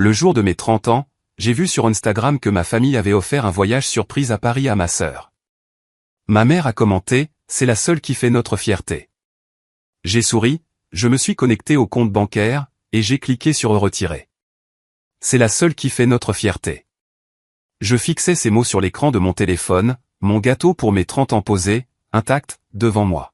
Le jour de mes 30 ans, j'ai vu sur Instagram que ma famille avait offert un voyage surprise à Paris à ma sœur. Ma mère a commenté, c'est la seule qui fait notre fierté. J'ai souri, je me suis connecté au compte bancaire, et j'ai cliqué sur retirer. C'est la seule qui fait notre fierté. Je fixais ces mots sur l'écran de mon téléphone, mon gâteau pour mes 30 ans posé, intact, devant moi.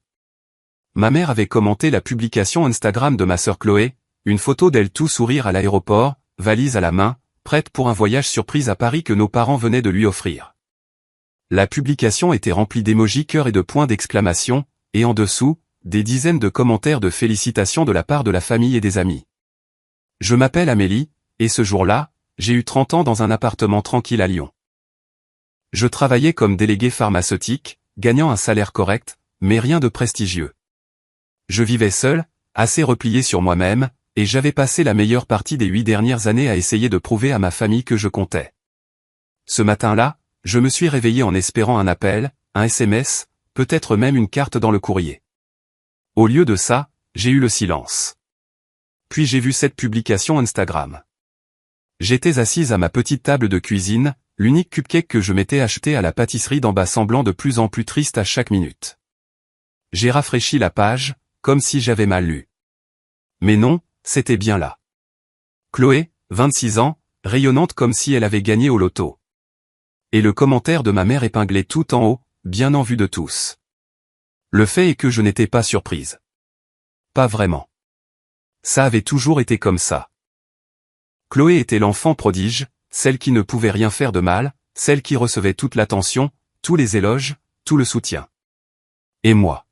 Ma mère avait commenté la publication Instagram de ma sœur Chloé, une photo d'elle tout sourire à l'aéroport, valise à la main, prête pour un voyage surprise à Paris que nos parents venaient de lui offrir. La publication était remplie d'émojis cœur et de points d'exclamation, et en dessous, des dizaines de commentaires de félicitations de la part de la famille et des amis. Je m'appelle Amélie, et ce jour-là, j'ai eu 30 ans dans un appartement tranquille à Lyon. Je travaillais comme délégué pharmaceutique, gagnant un salaire correct, mais rien de prestigieux. Je vivais seul, assez replié sur moi-même, et j'avais passé la meilleure partie des 8 dernières années à essayer de prouver à ma famille que je comptais. Ce matin-là, je me suis réveillé en espérant un appel, un SMS, peut-être même une carte dans le courrier. Au lieu de ça, j'ai eu le silence. Puis j'ai vu cette publication Instagram. J'étais assise à ma petite table de cuisine, l'unique cupcake que je m'étais acheté à la pâtisserie d'en bas semblant de plus en plus triste à chaque minute. J'ai rafraîchi la page, comme si j'avais mal lu. Mais non, c'était bien là. Chloé, 26 ans, rayonnante comme si elle avait gagné au loto. Et le commentaire de ma mère épinglé tout en haut, bien en vue de tous. Le fait est que je n'étais pas surprise. Pas vraiment. Ça avait toujours été comme ça. Chloé était l'enfant prodige, celle qui ne pouvait rien faire de mal, celle qui recevait toute l'attention, tous les éloges, tout le soutien. Et moi.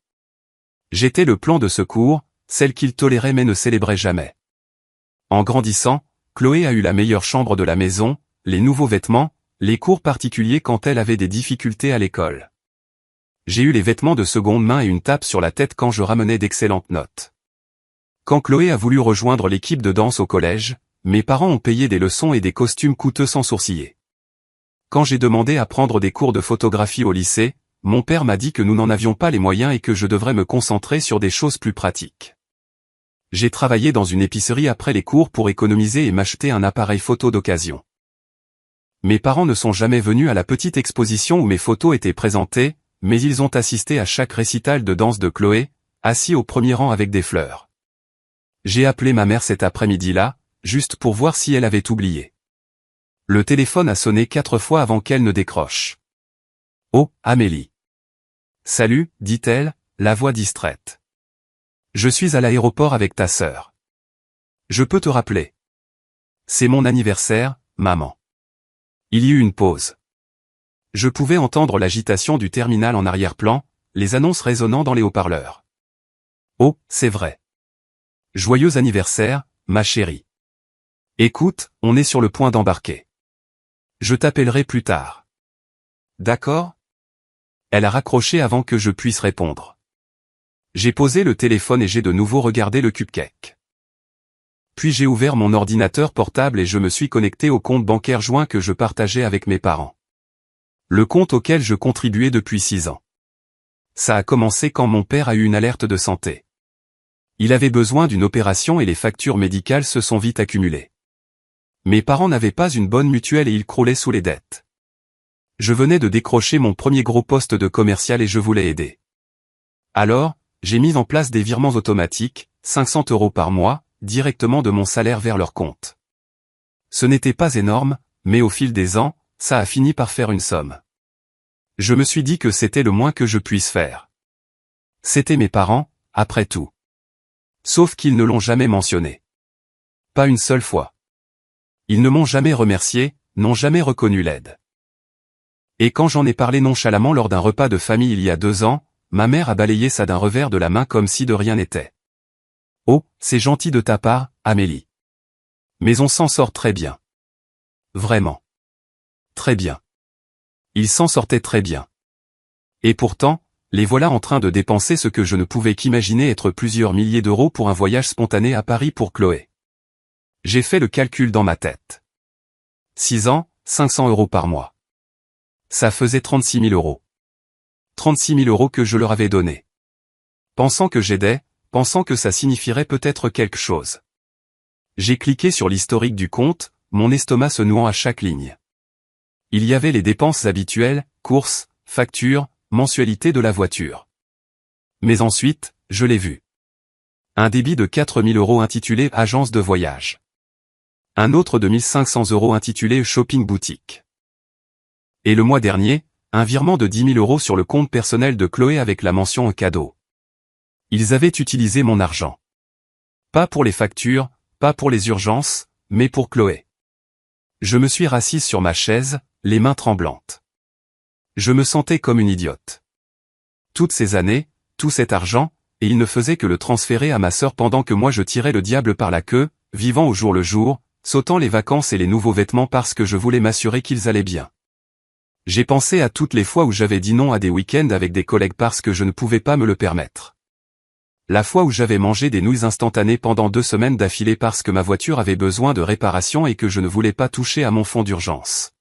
J'étais le plan de secours, celle qu'il tolérait mais ne célébrait jamais. En grandissant, Chloé a eu la meilleure chambre de la maison, les nouveaux vêtements, les cours particuliers quand elle avait des difficultés à l'école. J'ai eu les vêtements de seconde main et une tape sur la tête quand je ramenais d'excellentes notes. Quand Chloé a voulu rejoindre l'équipe de danse au collège, mes parents ont payé des leçons et des costumes coûteux sans sourciller. Quand j'ai demandé à prendre des cours de photographie au lycée, mon père m'a dit que nous n'en avions pas les moyens et que je devrais me concentrer sur des choses plus pratiques. J'ai travaillé dans une épicerie après les cours pour économiser et m'acheter un appareil photo d'occasion. Mes parents ne sont jamais venus à la petite exposition où mes photos étaient présentées, mais ils ont assisté à chaque récital de danse de Chloé, assis au premier rang avec des fleurs. J'ai appelé ma mère cet après-midi-là, juste pour voir si elle avait oublié. Le téléphone a sonné 4 fois avant qu'elle ne décroche. « Oh, Amélie. »« Salut, » dit-elle, la voix distraite. « Je suis à l'aéroport avec ta sœur. Je peux te rappeler. »« C'est mon anniversaire, maman. » Il y eut une pause. Je pouvais entendre l'agitation du terminal en arrière-plan, les annonces résonnant dans les haut-parleurs. « Oh, c'est vrai. Joyeux anniversaire, ma chérie. Écoute, on est sur le point d'embarquer. Je t'appellerai plus tard. D'accord ? » Elle a raccroché avant que je puisse répondre. J'ai posé le téléphone et j'ai de nouveau regardé le cupcake. Puis j'ai ouvert mon ordinateur portable et je me suis connecté au compte bancaire joint que je partageais avec mes parents. Le compte auquel je contribuais depuis 6 ans. Ça a commencé quand mon père a eu une alerte de santé. Il avait besoin d'une opération et les factures médicales se sont vite accumulées. Mes parents n'avaient pas une bonne mutuelle et ils croulaient sous les dettes. Je venais de décrocher mon premier gros poste de commercial et je voulais aider. Alors, j'ai mis en place des virements automatiques, 500 € par mois, directement de mon salaire vers leur compte. Ce n'était pas énorme, mais au fil des ans, ça a fini par faire une somme. Je me suis dit que c'était le moins que je puisse faire. C'étaient mes parents, après tout. Sauf qu'ils ne l'ont jamais mentionné. Pas une seule fois. Ils ne m'ont jamais remercié, n'ont jamais reconnu l'aide. Et quand j'en ai parlé nonchalamment lors d'un repas de famille il y a 2 ans, ma mère a balayé ça d'un revers de la main comme si de rien n'était. « Oh, c'est gentil de ta part, Amélie. Mais on s'en sort très bien. Vraiment. Très bien. » Ils s'en sortaient très bien. Et pourtant, les voilà en train de dépenser ce que je ne pouvais qu'imaginer être plusieurs milliers d'euros pour un voyage spontané à Paris pour Chloé. J'ai fait le calcul dans ma tête. 6 ans, 500 € par mois. Ça faisait 36 000 €. 36 000 € que je leur avais donnés. Pensant que j'aidais, pensant que ça signifierait peut-être quelque chose. J'ai cliqué sur l'historique du compte, mon estomac se nouant à chaque ligne. Il y avait les dépenses habituelles, courses, factures, mensualité de la voiture. Mais ensuite, je l'ai vu. Un débit de 4 000 € intitulé Agence de voyage. Un autre de 1 500 € intitulé Shopping boutique. Et le mois dernier, un virement de 10 000 € sur le compte personnel de Chloé avec la mention en cadeau. Ils avaient utilisé mon argent. Pas pour les factures, pas pour les urgences, mais pour Chloé. Je me suis rassise sur ma chaise, les mains tremblantes. Je me sentais comme une idiote. Toutes ces années, tout cet argent, et il ne faisait que le transférer à ma sœur pendant que moi je tirais le diable par la queue, vivant au jour le jour, sautant les vacances et les nouveaux vêtements parce que je voulais m'assurer qu'ils allaient bien. J'ai pensé à toutes les fois où j'avais dit non à des week-ends avec des collègues parce que je ne pouvais pas me le permettre. La fois où j'avais mangé des nouilles instantanées pendant 2 semaines d'affilée parce que ma voiture avait besoin de réparation et que je ne voulais pas toucher à mon fonds d'urgence.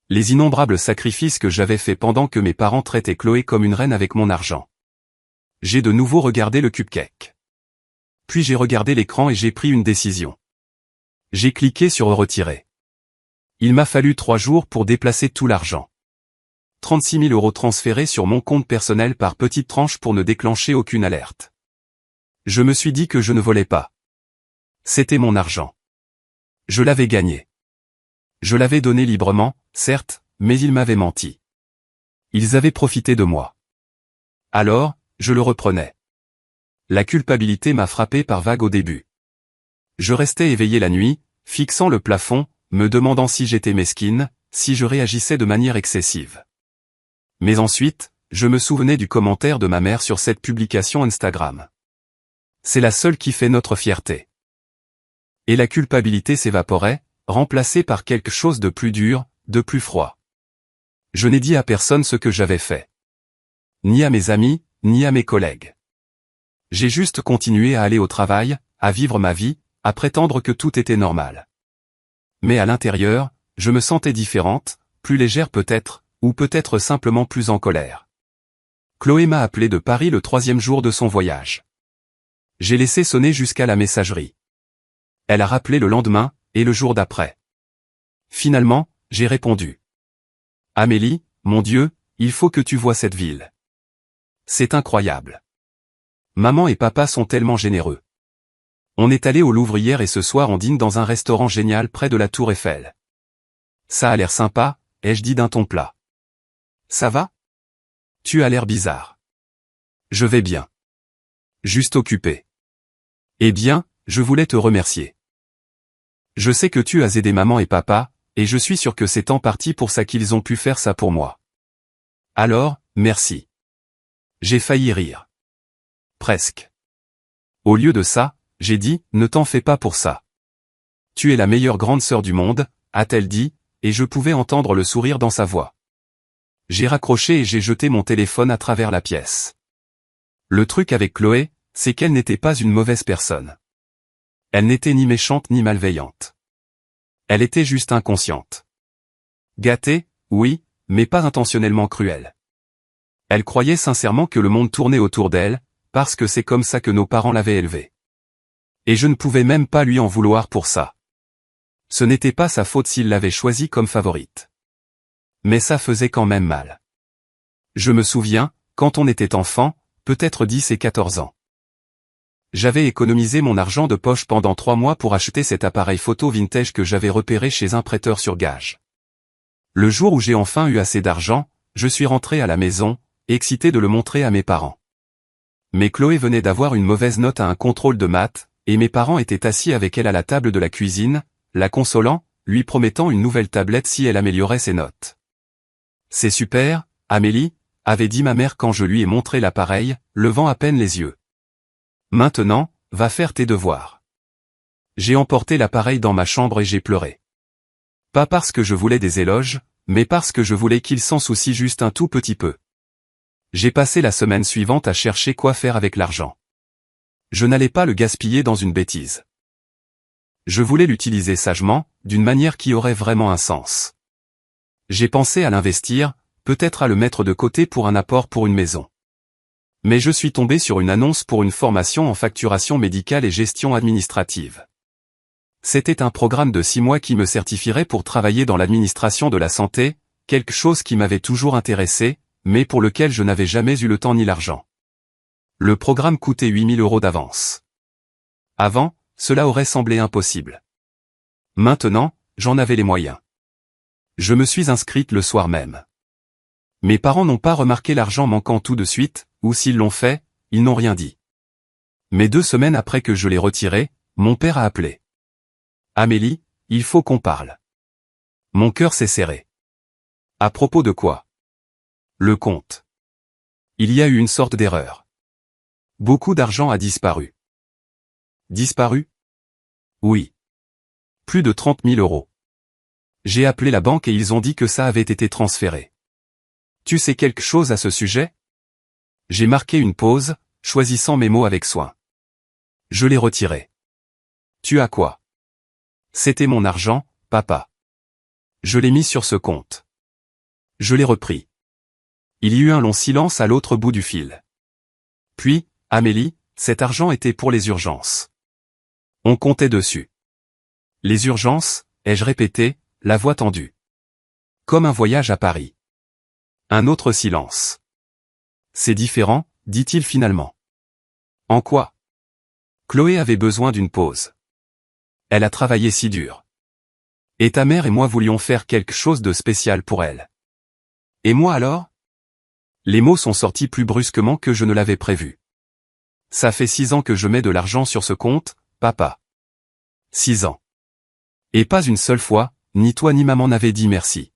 Les innombrables sacrifices que j'avais faits pendant que mes parents traitaient Chloé comme une reine avec mon argent. J'ai de nouveau regardé le cupcake. Puis j'ai regardé l'écran et j'ai pris une décision. J'ai cliqué sur retirer. Il m'a fallu 3 jours pour déplacer tout l'argent. 36 000 € transférés sur mon compte personnel par petites tranches pour ne déclencher aucune alerte. Je me suis dit que je ne volais pas. C'était mon argent. Je l'avais gagné. Je l'avais donné librement, certes, mais ils m'avaient menti. Ils avaient profité de moi. Alors, je le reprenais. La culpabilité m'a frappé par vagues au début. Je restais éveillé la nuit, fixant le plafond, me demandant si j'étais mesquine, si je réagissais de manière excessive. Mais ensuite, je me souvenais du commentaire de ma mère sur cette publication Instagram. C'est la seule qui fait notre fierté. Et la culpabilité s'évaporait, remplacée par quelque chose de plus dur, de plus froid. Je n'ai dit à personne ce que j'avais fait. Ni à mes amis, ni à mes collègues. J'ai juste continué à aller au travail, à vivre ma vie, à prétendre que tout était normal. Mais à l'intérieur, je me sentais différente, plus légère peut-être, ou peut-être simplement plus en colère. Chloé m'a appelé de Paris le 3e jour de son voyage. J'ai laissé sonner jusqu'à la messagerie. Elle a rappelé le lendemain, et le jour d'après. Finalement, j'ai répondu. Amélie, mon Dieu, il faut que tu vois cette ville. C'est incroyable. Maman et papa sont tellement généreux. On est allé au Louvre hier et ce soir on dîne dans un restaurant génial près de la Tour Eiffel. Ça a l'air sympa, ai-je dit d'un ton plat. Ça va? Tu as l'air bizarre. Je vais bien. Juste occupé. Eh bien, je voulais te remercier. Je sais que tu as aidé maman et papa, et je suis sûr que c'est en partie pour ça qu'ils ont pu faire ça pour moi. Alors, merci. J'ai failli rire. Presque. Au lieu de ça, j'ai dit, ne t'en fais pas pour ça. Tu es la meilleure grande sœur du monde, a-t-elle dit, et je pouvais entendre le sourire dans sa voix. J'ai raccroché et j'ai jeté mon téléphone à travers la pièce. Le truc avec Chloé, c'est qu'elle n'était pas une mauvaise personne. Elle n'était ni méchante ni malveillante. Elle était juste inconsciente. Gâtée, oui, mais pas intentionnellement cruelle. Elle croyait sincèrement que le monde tournait autour d'elle, parce que c'est comme ça que nos parents l'avaient élevée. Et je ne pouvais même pas lui en vouloir pour ça. Ce n'était pas sa faute s'il l'avait choisie comme favorite. Mais ça faisait quand même mal. Je me souviens, quand on était enfant, peut-être 10 et 14 ans. J'avais économisé mon argent de poche pendant 3 mois pour acheter cet appareil photo vintage que j'avais repéré chez un prêteur sur gage. Le jour où j'ai enfin eu assez d'argent, je suis rentré à la maison, excité de le montrer à mes parents. Mais Chloé venait d'avoir une mauvaise note à un contrôle de maths, et mes parents étaient assis avec elle à la table de la cuisine, la consolant, lui promettant une nouvelle tablette si elle améliorait ses notes. C'est super, Amélie, avait dit ma mère quand je lui ai montré l'appareil, levant à peine les yeux. Maintenant, va faire tes devoirs. J'ai emporté l'appareil dans ma chambre et j'ai pleuré. Pas parce que je voulais des éloges, mais parce que je voulais qu'il s'en soucie juste un tout petit peu. J'ai passé la semaine suivante à chercher quoi faire avec l'argent. Je n'allais pas le gaspiller dans une bêtise. Je voulais l'utiliser sagement, d'une manière qui aurait vraiment un sens. J'ai pensé à l'investir, peut-être à le mettre de côté pour un apport pour une maison. Mais je suis tombé sur une annonce pour une formation en facturation médicale et gestion administrative. C'était un programme de 6 mois qui me certifierait pour travailler dans l'administration de la santé, quelque chose qui m'avait toujours intéressé, mais pour lequel je n'avais jamais eu le temps ni l'argent. Le programme coûtait 8 000 € d'avance. Avant, cela aurait semblé impossible. Maintenant, j'en avais les moyens. Je me suis inscrite le soir même. Mes parents n'ont pas remarqué l'argent manquant tout de suite, ou s'ils l'ont fait, ils n'ont rien dit. Mais 2 semaines après que je l'ai retiré, mon père a appelé. Amélie, il faut qu'on parle. Mon cœur s'est serré. À propos de quoi? Le compte. Il y a eu une sorte d'erreur. Beaucoup d'argent a disparu. Disparu? Oui. Plus de 30 000 €. J'ai appelé la banque et ils ont dit que ça avait été transféré. Tu sais quelque chose à ce sujet? J'ai marqué une pause, choisissant mes mots avec soin. Je l'ai retiré. Tu as quoi? C'était mon argent, papa. Je l'ai mis sur ce compte. Je l'ai repris. Il y eut un long silence à l'autre bout du fil. Puis, Amélie, cet argent était pour les urgences. On comptait dessus. Les urgences, ai-je répété, la voix tendue. Comme un voyage à Paris. Un autre silence. C'est différent, dit-il finalement. En quoi? Chloé avait besoin d'une pause. Elle a travaillé si dur. Et ta mère et moi voulions faire quelque chose de spécial pour elle. Et moi alors? Les mots sont sortis plus brusquement que je ne l'avais prévu. Ça fait 6 ans que je mets de l'argent sur ce compte, papa. 6 ans. Et pas une seule fois, ni toi ni maman n'avez dit merci.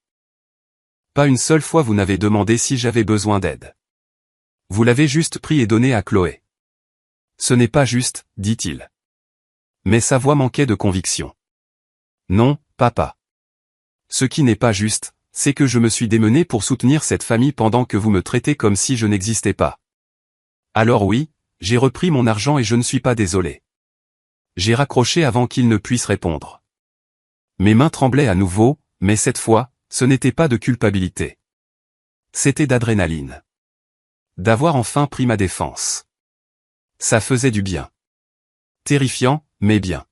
Pas une seule fois vous n'avez demandé si j'avais besoin d'aide. Vous l'avez juste pris et donné à Chloé. Ce n'est pas juste, dit-il. Mais sa voix manquait de conviction. Non, papa. Ce qui n'est pas juste, c'est que je me suis démené pour soutenir cette famille pendant que vous me traitez comme si je n'existais pas. Alors oui, j'ai repris mon argent et je ne suis pas désolé. J'ai raccroché avant qu'il ne puisse répondre. Mes mains tremblaient à nouveau, mais cette fois, ce n'était pas de culpabilité. C'était d'adrénaline. D'avoir enfin pris ma défense. Ça faisait du bien. Terrifiant, mais bien.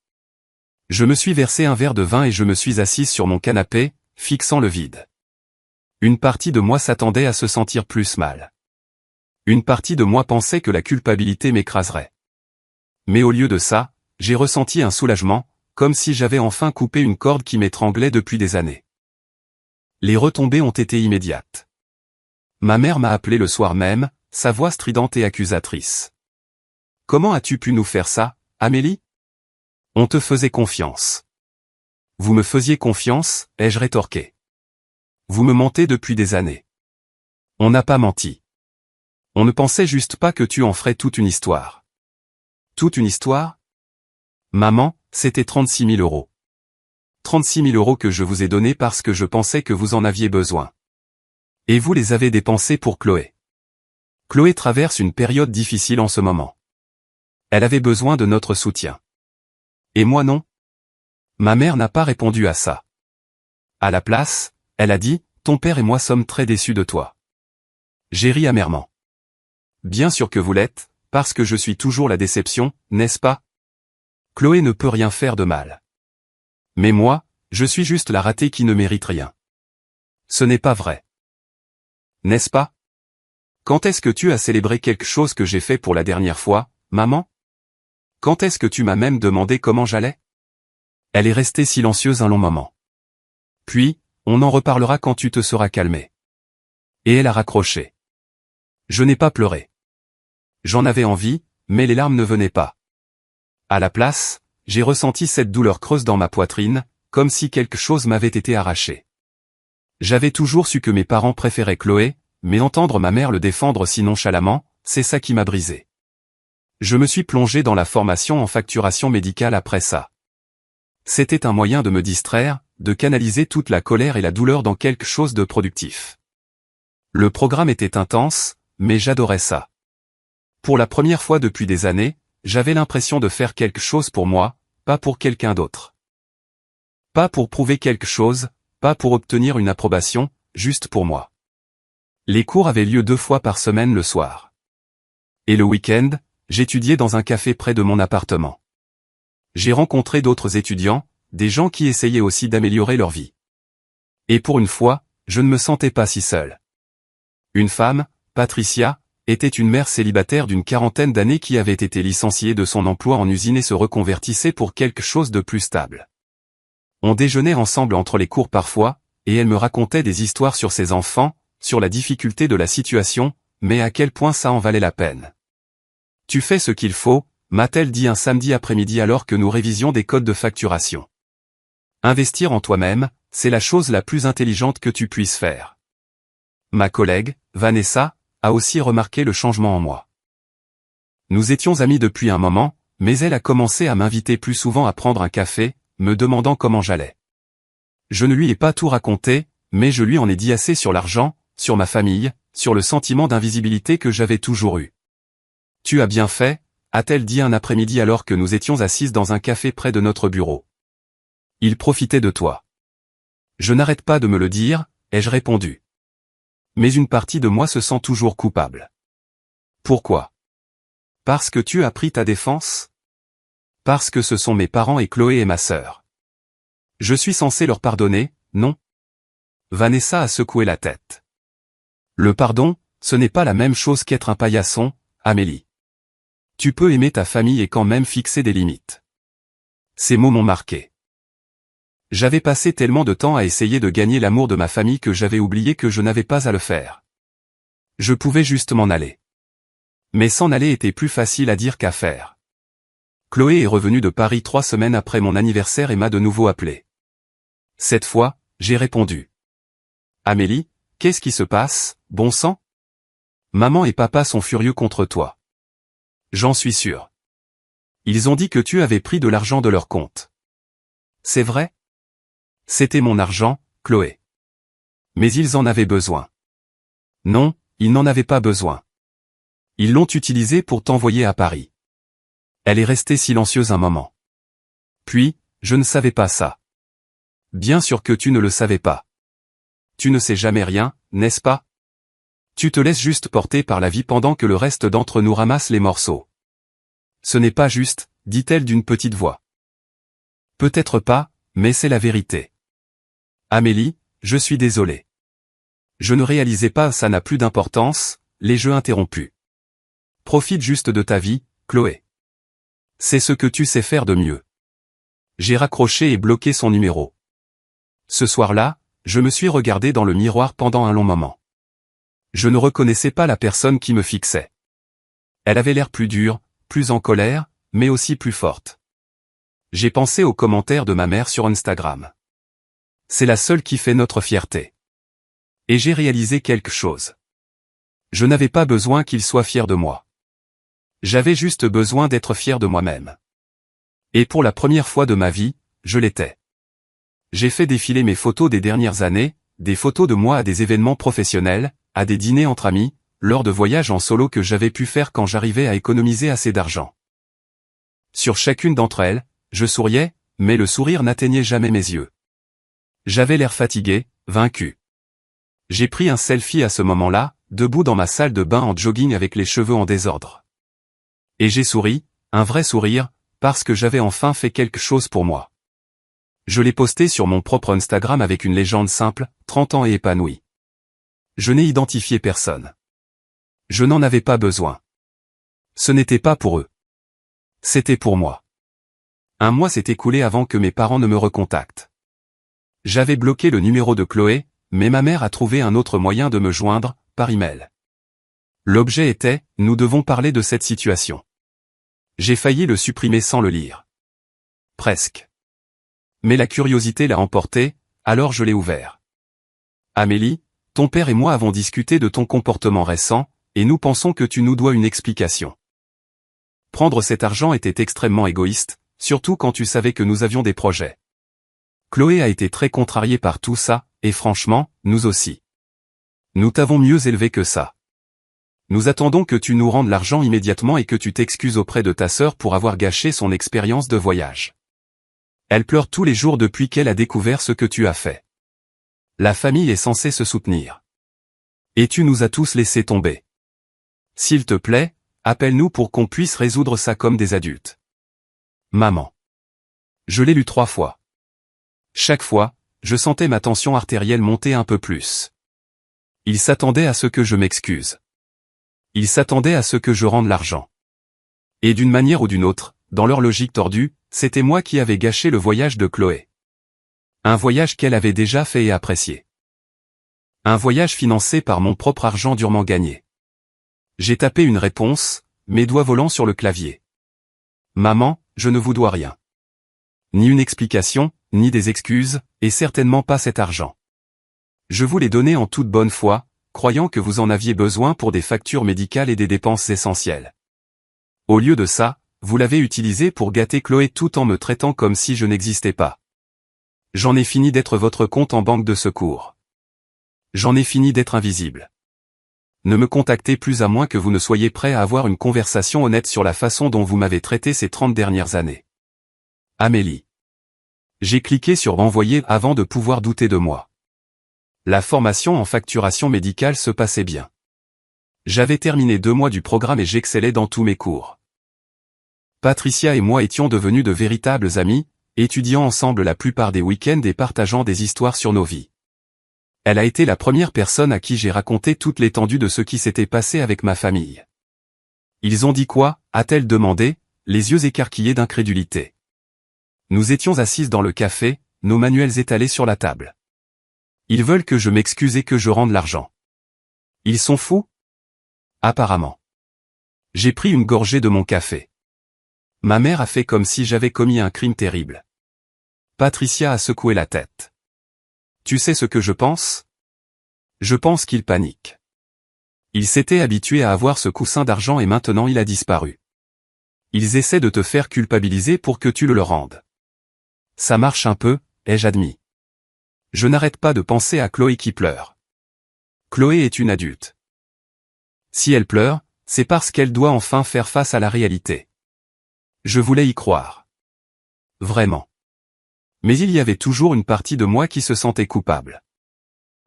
Je me suis versé un verre de vin et je me suis assise sur mon canapé, fixant le vide. Une partie de moi s'attendait à se sentir plus mal. Une partie de moi pensait que la culpabilité m'écraserait. Mais au lieu de ça, j'ai ressenti un soulagement, comme si j'avais enfin coupé une corde qui m'étranglait depuis des années. Les retombées ont été immédiates. Ma mère m'a appelé le soir même, sa voix stridente et accusatrice. Comment as-tu pu nous faire ça, Amélie? On te faisait confiance. Vous me faisiez confiance, ai-je rétorqué. Vous me mentez depuis des années. On n'a pas menti. On ne pensait juste pas que tu en ferais toute une histoire. Toute une histoire? Maman, c'était 36 000 €. 36 000 € que je vous ai donnés parce que je pensais que vous en aviez besoin. Et vous les avez dépensés pour Chloé. Chloé traverse une période difficile en ce moment. Elle avait besoin de notre soutien. Et moi non? Ma mère n'a pas répondu à ça. À la place, elle a dit, ton père et moi sommes très déçus de toi. J'ai ri amèrement. Bien sûr que vous l'êtes, parce que je suis toujours la déception, n'est-ce pas? Chloé ne peut rien faire de mal. Mais moi, je suis juste la ratée qui ne mérite rien. Ce n'est pas vrai. N'est-ce pas? Quand est-ce que tu as célébré quelque chose que j'ai fait pour la dernière fois, maman? Quand est-ce que tu m'as même demandé comment j'allais? Elle est restée silencieuse un long moment. Puis, on en reparlera quand tu te seras calmée. Et elle a raccroché. Je n'ai pas pleuré. J'en avais envie, mais les larmes ne venaient pas. À la place, j'ai ressenti cette douleur creuse dans ma poitrine, comme si quelque chose m'avait été arraché. J'avais toujours su que mes parents préféraient Chloé, mais entendre ma mère le défendre si nonchalamment, c'est ça qui m'a brisé. Je me suis plongé dans la formation en facturation médicale après ça. C'était un moyen de me distraire, de canaliser toute la colère et la douleur dans quelque chose de productif. Le programme était intense, mais j'adorais ça. Pour la première fois depuis des années, j'avais l'impression de faire quelque chose pour moi, pas pour quelqu'un d'autre. Pas pour prouver quelque chose, pas pour obtenir une approbation, juste pour moi. Les cours avaient lieu 2 fois par semaine le soir. Et le week-end, j'étudiais dans un café près de mon appartement. J'ai rencontré d'autres étudiants, des gens qui essayaient aussi d'améliorer leur vie. Et pour une fois, je ne me sentais pas si seul. Une femme, Patricia, était une mère célibataire d'une quarantaine d'années qui avait été licenciée de son emploi en usine et se reconvertissait pour quelque chose de plus stable. On déjeunait ensemble entre les cours parfois, et elle me racontait des histoires sur ses enfants, sur la difficulté de la situation, mais à quel point ça en valait la peine. Tu fais ce qu'il faut, m'a-t-elle dit un samedi après-midi alors que nous révisions des codes de facturation. Investir en toi-même, c'est la chose la plus intelligente que tu puisses faire. Ma collègue, Vanessa, a aussi remarqué le changement en moi. Nous étions amis depuis un moment, mais elle a commencé à m'inviter plus souvent à prendre un café, me demandant comment j'allais. Je ne lui ai pas tout raconté, mais je lui en ai dit assez sur l'argent, sur ma famille, sur le sentiment d'invisibilité que j'avais toujours eu. Tu as bien fait, a-t-elle dit un après-midi alors que nous étions assises dans un café près de notre bureau. Il profitait de toi. Je n'arrête pas de me le dire, ai-je répondu. Mais une partie de moi se sent toujours coupable. Pourquoi? Parce que tu as pris ta défense? Parce que ce sont mes parents et Chloé et ma sœur. Je suis censé leur pardonner, non? Vanessa a secoué la tête. Le pardon, ce n'est pas la même chose qu'être un paillasson, Amélie. Tu peux aimer ta famille et quand même fixer des limites. Ces mots m'ont marqué. J'avais passé tellement de temps à essayer de gagner l'amour de ma famille que j'avais oublié que je n'avais pas à le faire. Je pouvais juste m'en aller. Mais s'en aller était plus facile à dire qu'à faire. Chloé est revenue de Paris 3 semaines après mon anniversaire et m'a de nouveau appelé. Cette fois, j'ai répondu. Amélie, qu'est-ce qui se passe, bon sang? Maman et papa sont furieux contre toi. J'en suis sûr. Ils ont dit que tu avais pris de l'argent de leur compte. C'est vrai? C'était mon argent, Chloé. Mais ils en avaient besoin. Non, ils n'en avaient pas besoin. Ils l'ont utilisé pour t'envoyer à Paris. Elle est restée silencieuse un moment. Puis, je ne savais pas ça. Bien sûr que tu ne le savais pas. Tu ne sais jamais rien, n'est-ce pas? Tu te laisses juste porter par la vie pendant que le reste d'entre nous ramasse les morceaux. Ce n'est pas juste, dit-elle d'une petite voix. Peut-être pas, mais c'est la vérité. Amélie, je suis désolé. Je ne réalisais pas, ça n'a plus d'importance, les jeux interrompus. Profite juste de ta vie, Chloé. C'est ce que tu sais faire de mieux. J'ai raccroché et bloqué son numéro. Ce soir-là, je me suis regardé dans le miroir pendant un long moment. Je ne reconnaissais pas la personne qui me fixait. Elle avait l'air plus dure, plus en colère, mais aussi plus forte. J'ai pensé aux commentaires de ma mère sur Instagram. C'est la seule qui fait notre fierté. Et j'ai réalisé quelque chose. Je n'avais pas besoin qu'il soit fier de moi. J'avais juste besoin d'être fier de moi-même. Et pour la première fois de ma vie, je l'étais. J'ai fait défiler mes photos des dernières années, des photos de moi à des événements professionnels, à des dîners entre amis, lors de voyages en solo que j'avais pu faire quand j'arrivais à économiser assez d'argent. Sur chacune d'entre elles, je souriais, mais le sourire n'atteignait jamais mes yeux. J'avais l'air fatigué, vaincu. J'ai pris un selfie à ce moment-là, debout dans ma salle de bain en jogging avec les cheveux en désordre. Et j'ai souri, un vrai sourire, parce que j'avais enfin fait quelque chose pour moi. Je l'ai posté sur mon propre Instagram avec une légende simple, 30 ans et épanoui. Je n'ai identifié personne. Je n'en avais pas besoin. Ce n'était pas pour eux. C'était pour moi. Un mois s'est écoulé avant que mes parents ne me recontactent. J'avais bloqué le numéro de Chloé, mais ma mère a trouvé un autre moyen de me joindre, par email. L'objet était, nous devons parler de cette situation. J'ai failli le supprimer sans le lire. Presque. Mais la curiosité l'a emporté, alors je l'ai ouvert. Amélie, ton père et moi avons discuté de ton comportement récent, et nous pensons que tu nous dois une explication. Prendre cet argent était extrêmement égoïste, surtout quand tu savais que nous avions des projets. Chloé a été très contrariée par tout ça, et franchement, nous aussi. Nous t'avons mieux élevé que ça. Nous attendons que tu nous rendes l'argent immédiatement et que tu t'excuses auprès de ta sœur pour avoir gâché son expérience de voyage. Elle pleure tous les jours depuis qu'elle a découvert ce que tu as fait. La famille est censée se soutenir. Et tu nous as tous laissé tomber. S'il te plaît, appelle-nous pour qu'on puisse résoudre ça comme des adultes. Maman. Je l'ai lu 3 fois. Chaque fois, je sentais ma tension artérielle monter un peu plus. Il s'attendait à ce que je m'excuse. Il s'attendait à ce que je rende l'argent. Et d'une manière ou d'une autre, dans leur logique tordue, c'était moi qui avais gâché le voyage de Chloé. Un voyage qu'elle avait déjà fait et apprécié. Un voyage financé par mon propre argent durement gagné. J'ai tapé une réponse, mes doigts volant sur le clavier. Maman, je ne vous dois rien. Ni une explication, ni des excuses, et certainement pas cet argent. Je vous l'ai donné en toute bonne foi, croyant que vous en aviez besoin pour des factures médicales et des dépenses essentielles. Au lieu de ça, vous l'avez utilisé pour gâter Chloé tout en me traitant comme si je n'existais pas. J'en ai fini d'être votre compte en banque de secours. J'en ai fini d'être invisible. Ne me contactez plus à moins que vous ne soyez prêt à avoir une conversation honnête sur la façon dont vous m'avez traité ces 30 dernières années. Amélie. J'ai cliqué sur envoyer avant de pouvoir douter de moi. La formation en facturation médicale se passait bien. J'avais terminé 2 mois du programme et j'excellais dans tous mes cours. Patricia et moi étions devenus de véritables amis, étudiant ensemble la plupart des week-ends et partageant des histoires sur nos vies. Elle a été la première personne à qui j'ai raconté toute l'étendue de ce qui s'était passé avec ma famille. Ils ont dit quoi, a-t-elle demandé, les yeux écarquillés d'incrédulité. Nous étions assises dans le café, nos manuels étalés sur la table. Ils veulent que je m'excuse et que je rende l'argent. Ils sont fous? Apparemment. J'ai pris une gorgée de mon café. Ma mère a fait comme si j'avais commis un crime terrible. Patricia a secoué la tête. Tu sais ce que je pense? Je pense qu'il panique. Il s'était habitué à avoir ce coussin d'argent et maintenant il a disparu. Ils essaient de te faire culpabiliser pour que tu le leur rendes. Ça marche un peu, ai-je admis. Je n'arrête pas de penser à Chloé qui pleure. Chloé est une adulte. Si elle pleure, c'est parce qu'elle doit enfin faire face à la réalité. Je voulais y croire. Vraiment. Mais il y avait toujours une partie de moi qui se sentait coupable.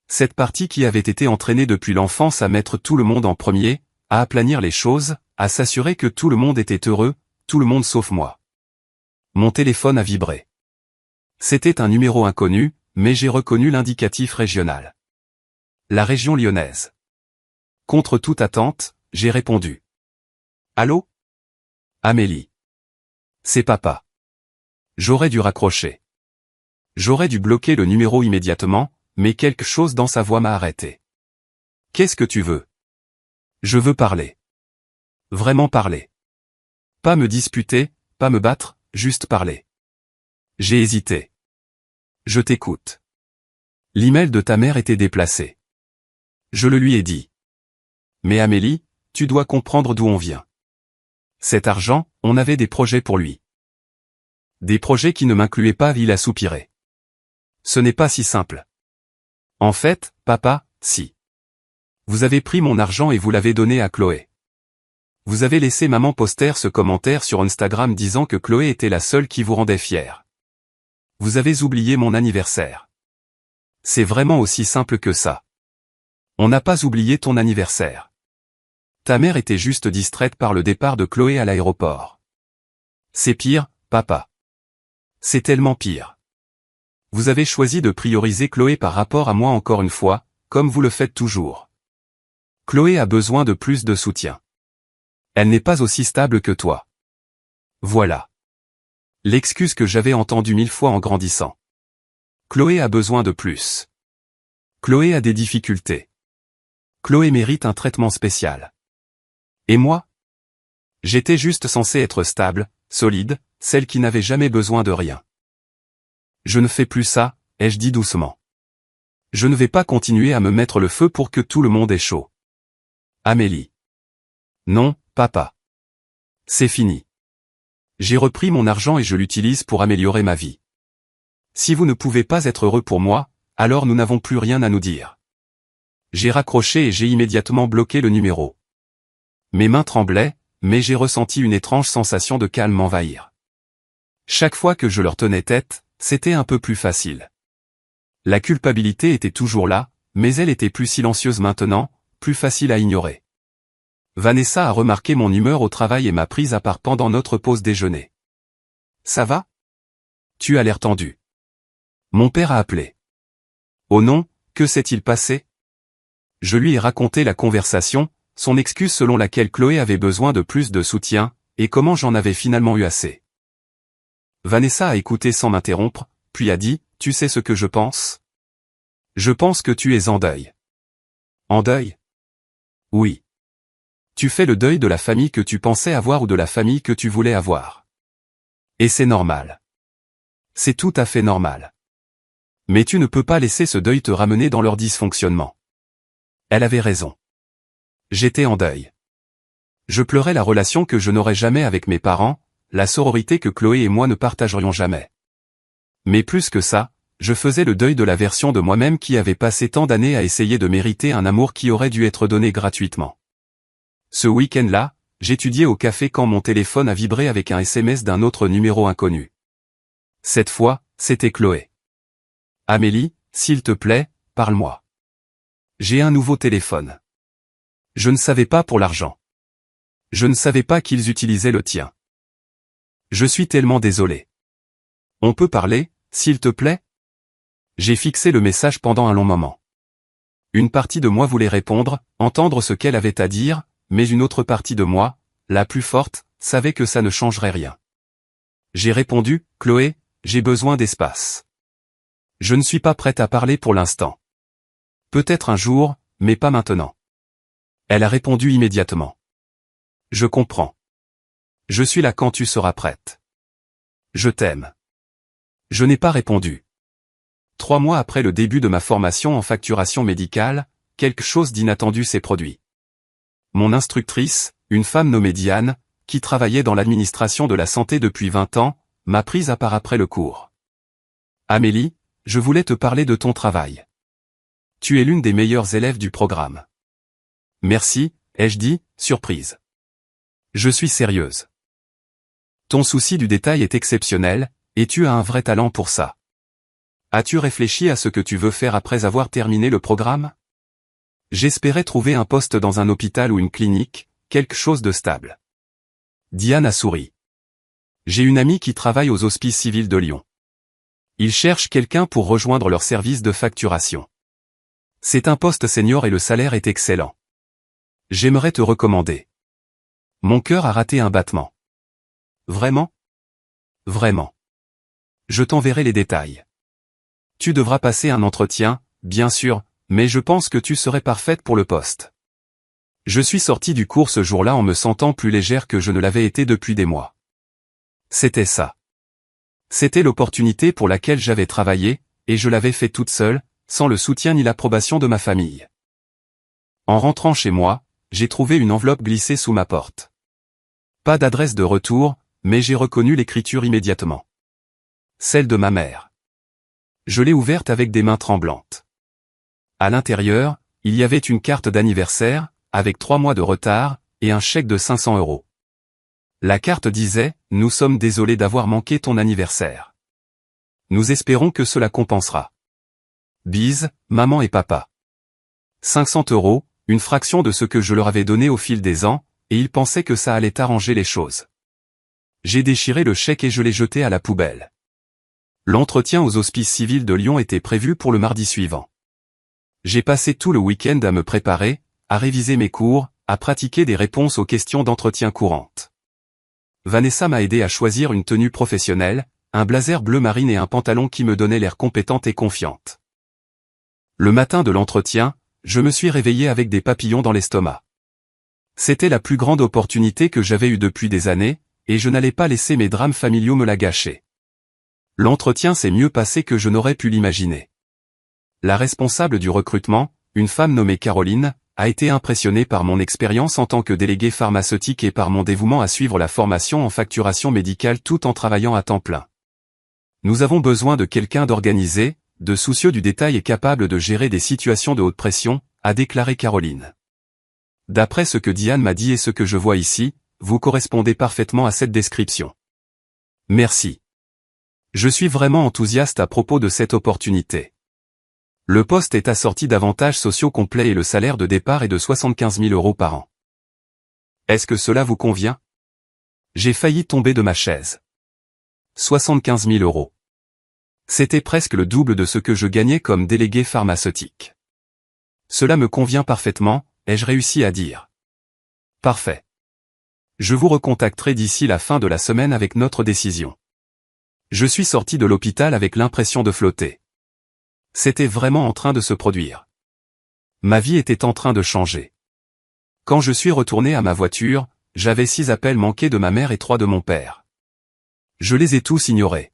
Cette partie qui avait été entraînée depuis l'enfance à mettre tout le monde en premier, à aplanir les choses, à s'assurer que tout le monde était heureux, tout le monde sauf moi. Mon téléphone a vibré. C'était un numéro inconnu, mais j'ai reconnu l'indicatif régional. La région lyonnaise. Contre toute attente, j'ai répondu. Allô? Amélie. C'est papa. J'aurais dû raccrocher. J'aurais dû bloquer le numéro immédiatement, mais quelque chose dans sa voix m'a arrêté. Qu'est-ce que tu veux? Je veux parler. Vraiment parler. Pas me disputer, pas me battre, juste parler. J'ai hésité. Je t'écoute. L'email de ta mère était déplacé. Je le lui ai dit. Mais Amélie, tu dois comprendre d'où on vient. Cet argent, on avait des projets pour lui. Des projets qui ne m'incluaient pas, il a soupiré. Ce n'est pas si simple. En fait, papa, si. Vous avez pris mon argent et vous l'avez donné à Chloé. Vous avez laissé maman poster ce commentaire sur Instagram disant que Chloé était la seule qui vous rendait fier. Vous avez oublié mon anniversaire. C'est vraiment aussi simple que ça. On n'a pas oublié ton anniversaire. Ta mère était juste distraite par le départ de Chloé à l'aéroport. C'est pire, papa. C'est tellement pire. Vous avez choisi de prioriser Chloé par rapport à moi encore une fois, comme vous le faites toujours. Chloé a besoin de plus de soutien. Elle n'est pas aussi stable que toi. Voilà. L'excuse que j'avais entendue 1000 fois en grandissant. Chloé a besoin de plus. Chloé a des difficultés. Chloé mérite un traitement spécial. Et moi? J'étais juste censé être stable, solide, celle qui n'avait jamais besoin de rien. Je ne fais plus ça, ai-je dit doucement. Je ne vais pas continuer à me mettre le feu pour que tout le monde ait chaud. Amélie. Non, papa. C'est fini. J'ai repris mon argent et je l'utilise pour améliorer ma vie. Si vous ne pouvez pas être heureux pour moi, alors nous n'avons plus rien à nous dire. J'ai raccroché et j'ai immédiatement bloqué le numéro. Mes mains tremblaient, mais j'ai ressenti une étrange sensation de calme m'envahir. Chaque fois que je leur tenais tête, c'était un peu plus facile. La culpabilité était toujours là, mais elle était plus silencieuse maintenant, plus facile à ignorer. Vanessa a remarqué mon humeur au travail et m'a prise à part pendant notre pause déjeuner. Ça va? Tu as l'air tendu. Mon père a appelé. Oh non, que s'est-il passé? Je lui ai raconté la conversation, son excuse selon laquelle Chloé avait besoin de plus de soutien, et comment j'en avais finalement eu assez. Vanessa a écouté sans m'interrompre, puis a dit, « Tu sais ce que je pense? Je pense que tu es en deuil. » En deuil? Oui. Tu fais le deuil de la famille que tu pensais avoir ou de la famille que tu voulais avoir. Et c'est normal. C'est tout à fait normal. Mais tu ne peux pas laisser ce deuil te ramener dans leur dysfonctionnement. Elle avait raison. J'étais en deuil. Je pleurais la relation que je n'aurais jamais avec mes parents, la sororité que Chloé et moi ne partagerions jamais. Mais plus que ça, je faisais le deuil de la version de moi-même qui avait passé tant d'années à essayer de mériter un amour qui aurait dû être donné gratuitement. Ce week-end-là, j'étudiais au café quand mon téléphone a vibré avec un SMS d'un autre numéro inconnu. Cette fois, c'était Chloé. « Amélie, s'il te plaît, parle-moi. J'ai un nouveau téléphone. Je ne savais pas pour l'argent. Je ne savais pas qu'ils utilisaient le tien. Je suis tellement désolé. On peut parler, s'il te plaît? » J'ai fixé le message pendant un long moment. Une partie de moi voulait répondre, entendre ce qu'elle avait à dire, mais une autre partie de moi, la plus forte, savait que ça ne changerait rien. J'ai répondu, « Chloé, j'ai besoin d'espace. Je ne suis pas prête à parler pour l'instant. Peut-être un jour, mais pas maintenant. » Elle a répondu immédiatement. « Je comprends. Je suis là quand tu seras prête. Je t'aime. » Je n'ai pas répondu. 3 mois après le début de ma formation en facturation médicale, quelque chose d'inattendu s'est produit. Mon instructrice, une femme nommée Diane, qui travaillait dans l'administration de la santé depuis 20 ans, m'a prise à part après le cours. « Amélie, je voulais te parler de ton travail. Tu es l'une des meilleures élèves du programme. » « Merci, ai-je dit, surprise. Je suis sérieuse. Ton souci du détail est exceptionnel, et tu as un vrai talent pour ça. As-tu réfléchi à ce que tu veux faire après avoir terminé le programme? J'espérais trouver un poste dans un hôpital ou une clinique, quelque chose de stable. Diane a souri. J'ai une amie qui travaille aux Hospices civils de Lyon. Ils cherchent quelqu'un pour rejoindre leur service de facturation. C'est un poste senior et le salaire est excellent. J'aimerais te recommander. Mon cœur a raté un battement. Vraiment? Vraiment. Je t'enverrai les détails. Tu devras passer un entretien, bien sûr, mais je pense que tu serais parfaite pour le poste. Je suis sortie du cours ce jour-là en me sentant plus légère que je ne l'avais été depuis des mois. C'était ça. C'était l'opportunité pour laquelle j'avais travaillé, et je l'avais fait toute seule, sans le soutien ni l'approbation de ma famille. En rentrant chez moi, j'ai trouvé une enveloppe glissée sous ma porte. Pas d'adresse de retour, mais j'ai reconnu l'écriture immédiatement. Celle de ma mère. Je l'ai ouverte avec des mains tremblantes. À l'intérieur, il y avait une carte d'anniversaire, avec 3 mois de retard, et un chèque de 500 €. La carte disait, « Nous sommes désolés d'avoir manqué ton anniversaire. Nous espérons que cela compensera. Bise, maman et papa. » 500 €, une fraction de ce que je leur avais donné au fil des ans, et ils pensaient que ça allait arranger les choses. J'ai déchiré le chèque et je l'ai jeté à la poubelle. L'entretien aux Hospices civils de Lyon était prévu pour le mardi suivant. J'ai passé tout le week-end à me préparer, à réviser mes cours, à pratiquer des réponses aux questions d'entretien courantes. Vanessa m'a aidé à choisir une tenue professionnelle, un blazer bleu marine et un pantalon qui me donnait l'air compétente et confiante. Le matin de l'entretien, je me suis réveillé avec des papillons dans l'estomac. C'était la plus grande opportunité que j'avais eue depuis des années, et je n'allais pas laisser mes drames familiaux me la gâcher. L'entretien s'est mieux passé que je n'aurais pu l'imaginer. La responsable du recrutement, une femme nommée Caroline, a été impressionnée par mon expérience en tant que déléguée pharmaceutique et par mon dévouement à suivre la formation en facturation médicale tout en travaillant à temps plein. Nous avons besoin de quelqu'un d'organisé, de soucieux du détail et capable de gérer des situations de haute pression, a déclaré Caroline. D'après ce que Diane m'a dit et ce que je vois ici, vous correspondez parfaitement à cette description. Merci. Je suis vraiment enthousiaste à propos de cette opportunité. Le poste est assorti d'avantages sociaux complets et le salaire de départ est de 75 000 € par an. Est-ce que cela vous convient? J'ai failli tomber de ma chaise. 75 000 €. C'était presque le double de ce que je gagnais comme délégué pharmaceutique. Cela me convient parfaitement, ai-je réussi à dire. Parfait. Je vous recontacterai d'ici la fin de la semaine avec notre décision. Je suis sorti de l'hôpital avec l'impression de flotter. C'était vraiment en train de se produire. Ma vie était en train de changer. Quand je suis retourné à ma voiture, j'avais 6 appels manqués de ma mère et 3 de mon père. Je les ai tous ignorés.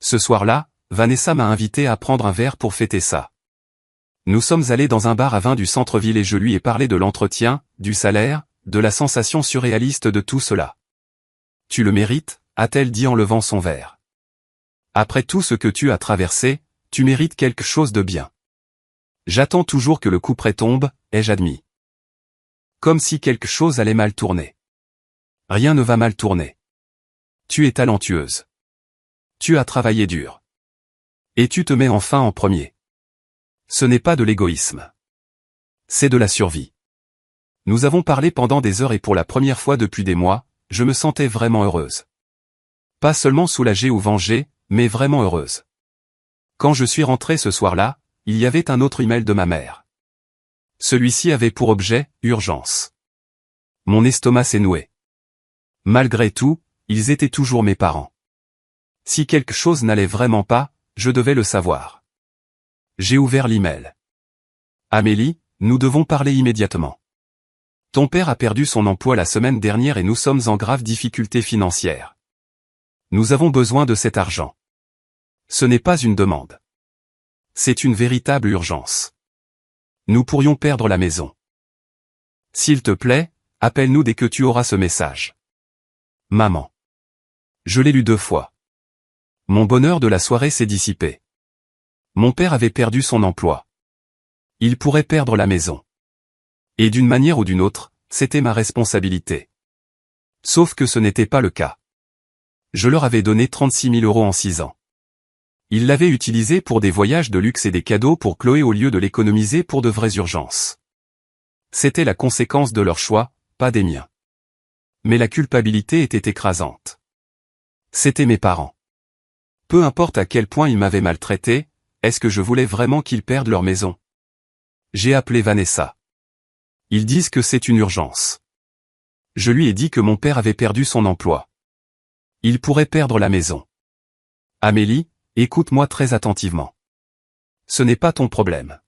Ce soir-là, Vanessa m'a invité à prendre un verre pour fêter ça. Nous sommes allés dans un bar à vin du centre-ville et je lui ai parlé de l'entretien, du salaire, de la sensation surréaliste de tout cela. « Tu le mérites », a-t-elle dit en levant son verre. « Après tout ce que tu as traversé, tu mérites quelque chose de bien. » J'attends toujours que le couperet tombe, ai-je admis. Comme si quelque chose allait mal tourner. Rien ne va mal tourner. Tu es talentueuse. Tu as travaillé dur. Et tu te mets enfin en premier. Ce n'est pas de l'égoïsme. C'est de la survie. Nous avons parlé pendant des heures et pour la première fois depuis des mois, je me sentais vraiment heureuse. Pas seulement soulagée ou vengée, mais vraiment heureuse. Quand je suis rentré ce soir-là, il y avait un autre email de ma mère. Celui-ci avait pour objet « Urgence ». Mon estomac s'est noué. Malgré tout, ils étaient toujours mes parents. Si quelque chose n'allait vraiment pas, je devais le savoir. J'ai ouvert l'email. Amélie, nous devons parler immédiatement. Ton père a perdu son emploi la semaine dernière et nous sommes en grave difficulté financière. Nous avons besoin de cet argent. Ce n'est pas une demande. C'est une véritable urgence. Nous pourrions perdre la maison. S'il te plaît, appelle-nous dès que tu auras ce message. Maman. Je l'ai lu 2 fois. Mon bonheur de la soirée s'est dissipé. Mon père avait perdu son emploi. Il pourrait perdre la maison. Et d'une manière ou d'une autre, c'était ma responsabilité. Sauf que ce n'était pas le cas. Je leur avais donné 36 000 € en 6 ans. Ils l'avaient utilisé pour des voyages de luxe et des cadeaux pour Chloé au lieu de l'économiser pour de vraies urgences. C'était la conséquence de leur choix, pas des miens. Mais la culpabilité était écrasante. C'étaient mes parents. Peu importe à quel point ils m'avaient maltraité, est-ce que je voulais vraiment qu'ils perdent leur maison? J'ai appelé Vanessa. Ils disent que c'est une urgence. Je lui ai dit que mon père avait perdu son emploi. Il pourrait perdre la maison. Amélie, écoute-moi très attentivement. Ce n'est pas ton problème.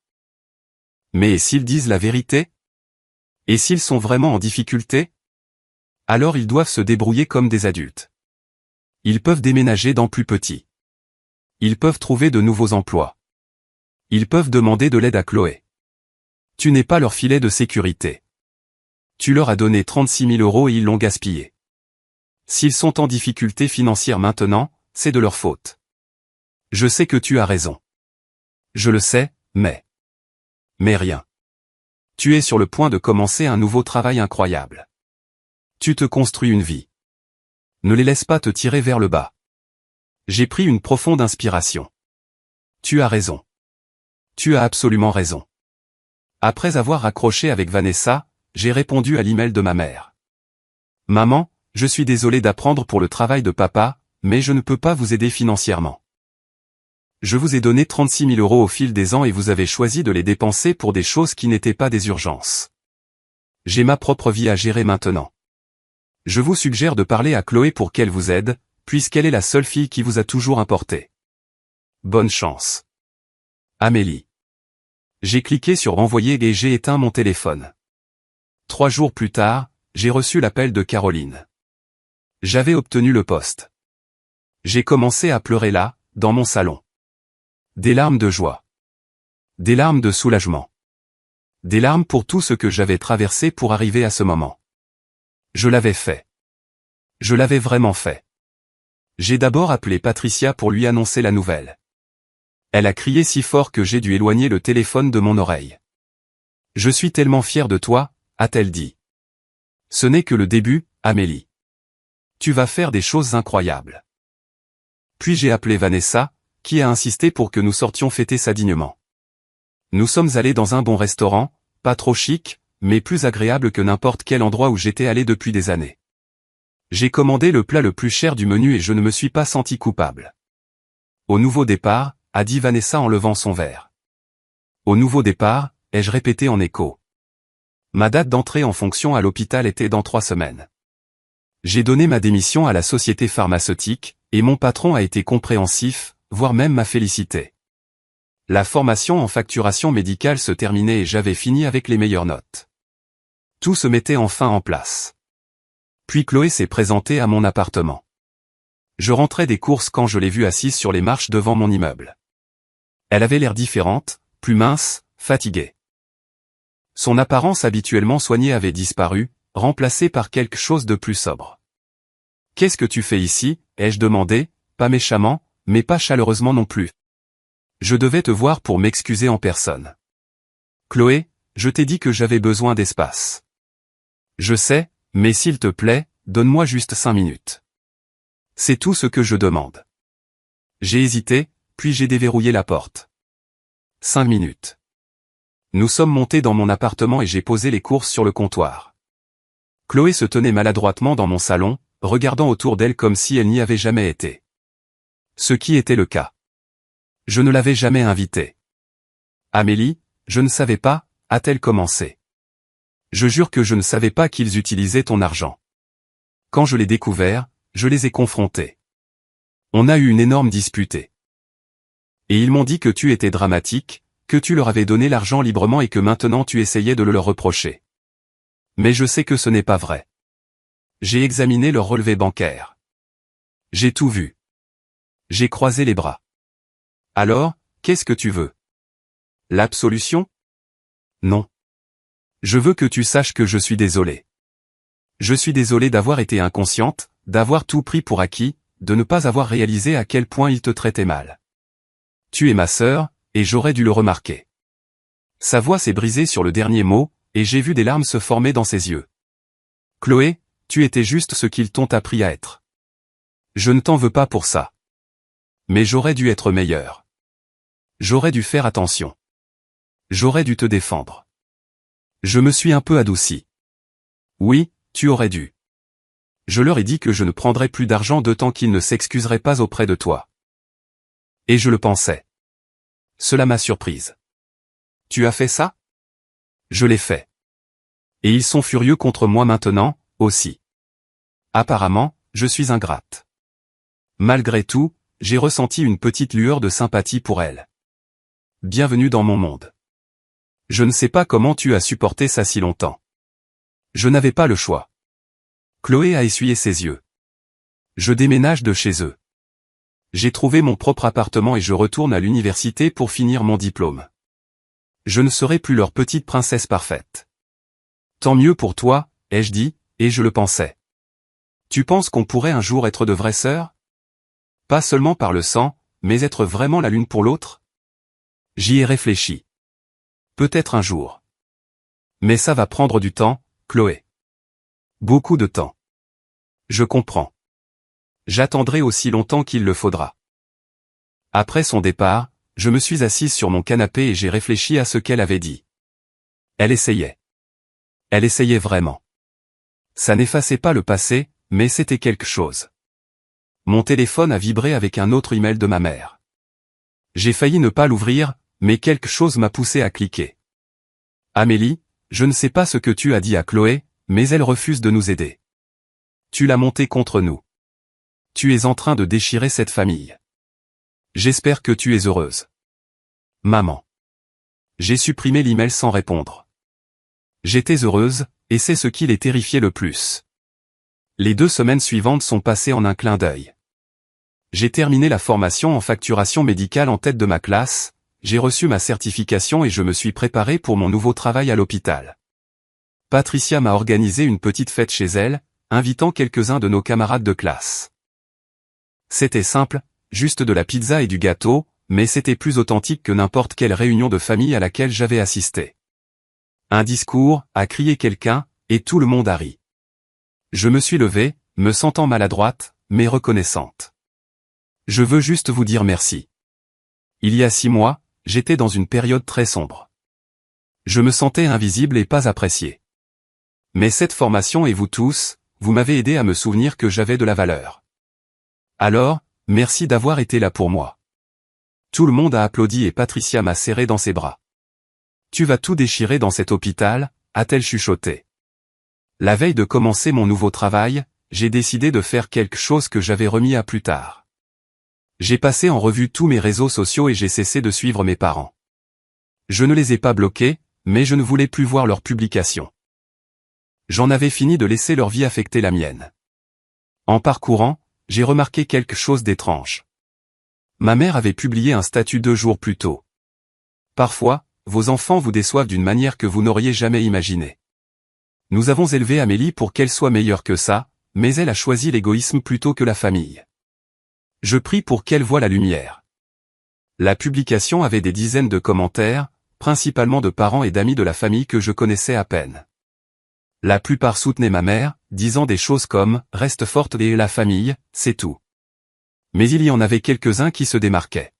Mais et s'ils disent la vérité? Et s'ils sont vraiment en difficulté? Alors ils doivent se débrouiller comme des adultes. Ils peuvent déménager dans plus petit. Ils peuvent trouver de nouveaux emplois. Ils peuvent demander de l'aide à Chloé. Tu n'es pas leur filet de sécurité. Tu leur as donné 36 000 € et ils l'ont gaspillé. S'ils sont en difficulté financière maintenant, c'est de leur faute. Je sais que tu as raison. Je le sais, mais rien. Tu es sur le point de commencer un nouveau travail incroyable. Tu te construis une vie. Ne les laisse pas te tirer vers le bas. J'ai pris une profonde inspiration. Tu as raison. Tu as absolument raison. Après avoir raccroché avec Vanessa, j'ai répondu à l'email de ma mère. Maman, je suis désolé d'apprendre pour le travail de papa, mais je ne peux pas vous aider financièrement. Je vous ai donné 36 000 € au fil des ans et vous avez choisi de les dépenser pour des choses qui n'étaient pas des urgences. J'ai ma propre vie à gérer maintenant. Je vous suggère de parler à Chloé pour qu'elle vous aide, puisqu'elle est la seule fille qui vous a toujours importé. Bonne chance. Amélie. J'ai cliqué sur envoyer et j'ai éteint mon téléphone. 3 jours plus tard, j'ai reçu l'appel de Caroline. J'avais obtenu le poste. J'ai commencé à pleurer là, dans mon salon. Des larmes de joie. Des larmes de soulagement. Des larmes pour tout ce que j'avais traversé pour arriver à ce moment. Je l'avais fait. Je l'avais vraiment fait. J'ai d'abord appelé Patricia pour lui annoncer la nouvelle. Elle a crié si fort que j'ai dû éloigner le téléphone de mon oreille. « Je suis tellement fière de toi », a-t-elle dit. « Ce n'est que le début, Amélie. Tu vas faire des choses incroyables. » Puis j'ai appelé Vanessa, qui a insisté pour que nous sortions fêter ça dignement. Nous sommes allés dans un bon restaurant, pas trop chic, mais plus agréable que n'importe quel endroit où j'étais allé depuis des années. J'ai commandé le plat le plus cher du menu et je ne me suis pas senti coupable. Au nouveau départ, a dit Vanessa en levant son verre. Au nouveau départ, ai-je répété en écho. Ma date d'entrée en fonction à l'hôpital était dans 3 semaines. J'ai donné ma démission à la société pharmaceutique, et mon patron a été compréhensif, voire même m'a félicité. La formation en facturation médicale se terminait et j'avais fini avec les meilleures notes. Tout se mettait enfin en place. Puis Chloé s'est présentée à mon appartement. Je rentrais des courses quand je l'ai vue assise sur les marches devant mon immeuble. Elle avait l'air différente, plus mince, fatiguée. Son apparence habituellement soignée avait disparu, remplacée par quelque chose de plus sobre. « Qu'est-ce que tu fais ici ?» ai-je demandé, pas méchamment, mais pas chaleureusement non plus. Je devais te voir pour m'excuser en personne. Chloé, je t'ai dit que j'avais besoin d'espace. Je sais, mais s'il te plaît, donne-moi juste 5 minutes. C'est tout ce que je demande. J'ai hésité, puis j'ai déverrouillé la porte. 5 minutes. Nous sommes montés dans mon appartement et j'ai posé les courses sur le comptoir. Chloé se tenait maladroitement dans mon salon, regardant autour d'elle comme si elle n'y avait jamais été. Ce qui était le cas. Je ne l'avais jamais invitée. Amélie, je ne savais pas, a-t-elle commencé. Je jure que je ne savais pas qu'ils utilisaient ton argent. Quand je l'ai découvert, je les ai confrontés. On a eu une énorme dispute. Et ils m'ont dit que tu étais dramatique, que tu leur avais donné l'argent librement et que maintenant tu essayais de le leur reprocher. Mais je sais que ce n'est pas vrai. J'ai examiné leur relevé bancaire. J'ai tout vu. J'ai croisé les bras. Alors, qu'est-ce que tu veux? L'absolution? Non. Je veux que tu saches que je suis désolé. Je suis désolé d'avoir été inconsciente, d'avoir tout pris pour acquis, de ne pas avoir réalisé à quel point il te traitait mal. Tu es ma sœur, et j'aurais dû le remarquer. Sa voix s'est brisée sur le dernier mot, et j'ai vu des larmes se former dans ses yeux. Chloé, tu étais juste ce qu'ils t'ont appris à être. Je ne t'en veux pas pour ça. Mais j'aurais dû être meilleur. J'aurais dû faire attention. J'aurais dû te défendre. Je me suis un peu adouci. Oui, tu aurais dû. Je leur ai dit que je ne prendrais plus d'argent de tant qu'ils ne s'excuseraient pas auprès de toi. Et je le pensais. Cela m'a surprise. Tu as fait ça? Je l'ai fait. Et ils sont furieux contre moi maintenant, aussi. Apparemment, je suis ingrate. Malgré tout, j'ai ressenti une petite lueur de sympathie pour elle. Bienvenue dans mon monde. Je ne sais pas comment tu as supporté ça si longtemps. Je n'avais pas le choix. Chloé a essuyé ses yeux. Je déménage de chez eux. J'ai trouvé mon propre appartement et je retourne à l'université pour finir mon diplôme. Je ne serai plus leur petite princesse parfaite. Tant mieux pour toi, ai-je dit, et je le pensais. Tu penses qu'on pourrait un jour être de vraies sœurs? Pas seulement par le sang, mais être vraiment la l'une pour l'autre? J'y ai réfléchi. Peut-être un jour. Mais ça va prendre du temps, Chloé. Beaucoup de temps. Je comprends. J'attendrai aussi longtemps qu'il le faudra. Après son départ, je me suis assise sur mon canapé et j'ai réfléchi à ce qu'elle avait dit. Elle essayait. Elle essayait vraiment. Ça n'effaçait pas le passé, mais c'était quelque chose. Mon téléphone a vibré avec un autre email de ma mère. J'ai failli ne pas l'ouvrir, mais quelque chose m'a poussé à cliquer. Amélie, je ne sais pas ce que tu as dit à Chloé, mais elle refuse de nous aider. Tu l'as montée contre nous. Tu es en train de déchirer cette famille. J'espère que tu es heureuse. Maman. J'ai supprimé l'email sans répondre. J'étais heureuse, et c'est ce qui les terrifiait le plus. Les 2 semaines suivantes sont passées en un clin d'œil. J'ai terminé la formation en facturation médicale en tête de ma classe, j'ai reçu ma certification et je me suis préparé pour mon nouveau travail à l'hôpital. Patricia m'a organisé une petite fête chez elle, invitant quelques-uns de nos camarades de classe. C'était simple, juste de la pizza et du gâteau, mais c'était plus authentique que n'importe quelle réunion de famille à laquelle j'avais assisté. Un discours, a crié quelqu'un, et tout le monde a ri. Je me suis levée, me sentant maladroite, mais reconnaissante. Je veux juste vous dire merci. Il y a 6 mois, j'étais dans une période très sombre. Je me sentais invisible et pas apprécié. Mais cette formation et vous tous, vous m'avez aidé à me souvenir que j'avais de la valeur. Alors, merci d'avoir été là pour moi. Tout le monde a applaudi et Patricia m'a serré dans ses bras. Tu vas tout déchirer dans cet hôpital, a-t-elle chuchoté. La veille de commencer mon nouveau travail, j'ai décidé de faire quelque chose que j'avais remis à plus tard. J'ai passé en revue tous mes réseaux sociaux et j'ai cessé de suivre mes parents. Je ne les ai pas bloqués, mais je ne voulais plus voir leurs publications. J'en avais fini de laisser leur vie affecter la mienne. En parcourant, j'ai remarqué quelque chose d'étrange. Ma mère avait publié un statut 2 jours plus tôt. Parfois, vos enfants vous déçoivent d'une manière que vous n'auriez jamais imaginée. Nous avons élevé Amélie pour qu'elle soit meilleure que ça, mais elle a choisi l'égoïsme plutôt que la famille. Je prie pour qu'elle voie la lumière. La publication avait des dizaines de commentaires, principalement de parents et d'amis de la famille que je connaissais à peine. La plupart soutenaient ma mère, disant des choses comme « Reste forte et la famille, c'est tout ». Mais il y en avait quelques-uns qui se démarquaient.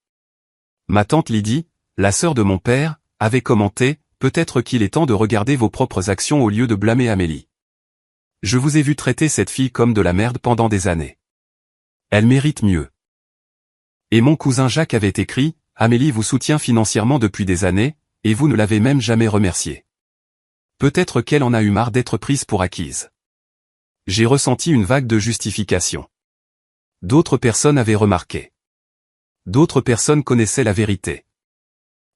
Ma tante Lydie, la sœur de mon père, avait commenté « Peut-être qu'il est temps de regarder vos propres actions au lieu de blâmer Amélie. Je vous ai vu traiter cette fille comme de la merde pendant des années. Elle mérite mieux. » Et mon cousin Jacques avait écrit « Amélie vous soutient financièrement depuis des années, et vous ne l'avez même jamais remerciée. Peut-être qu'elle en a eu marre d'être prise pour acquise. » J'ai ressenti une vague de justification. D'autres personnes avaient remarqué. D'autres personnes connaissaient la vérité.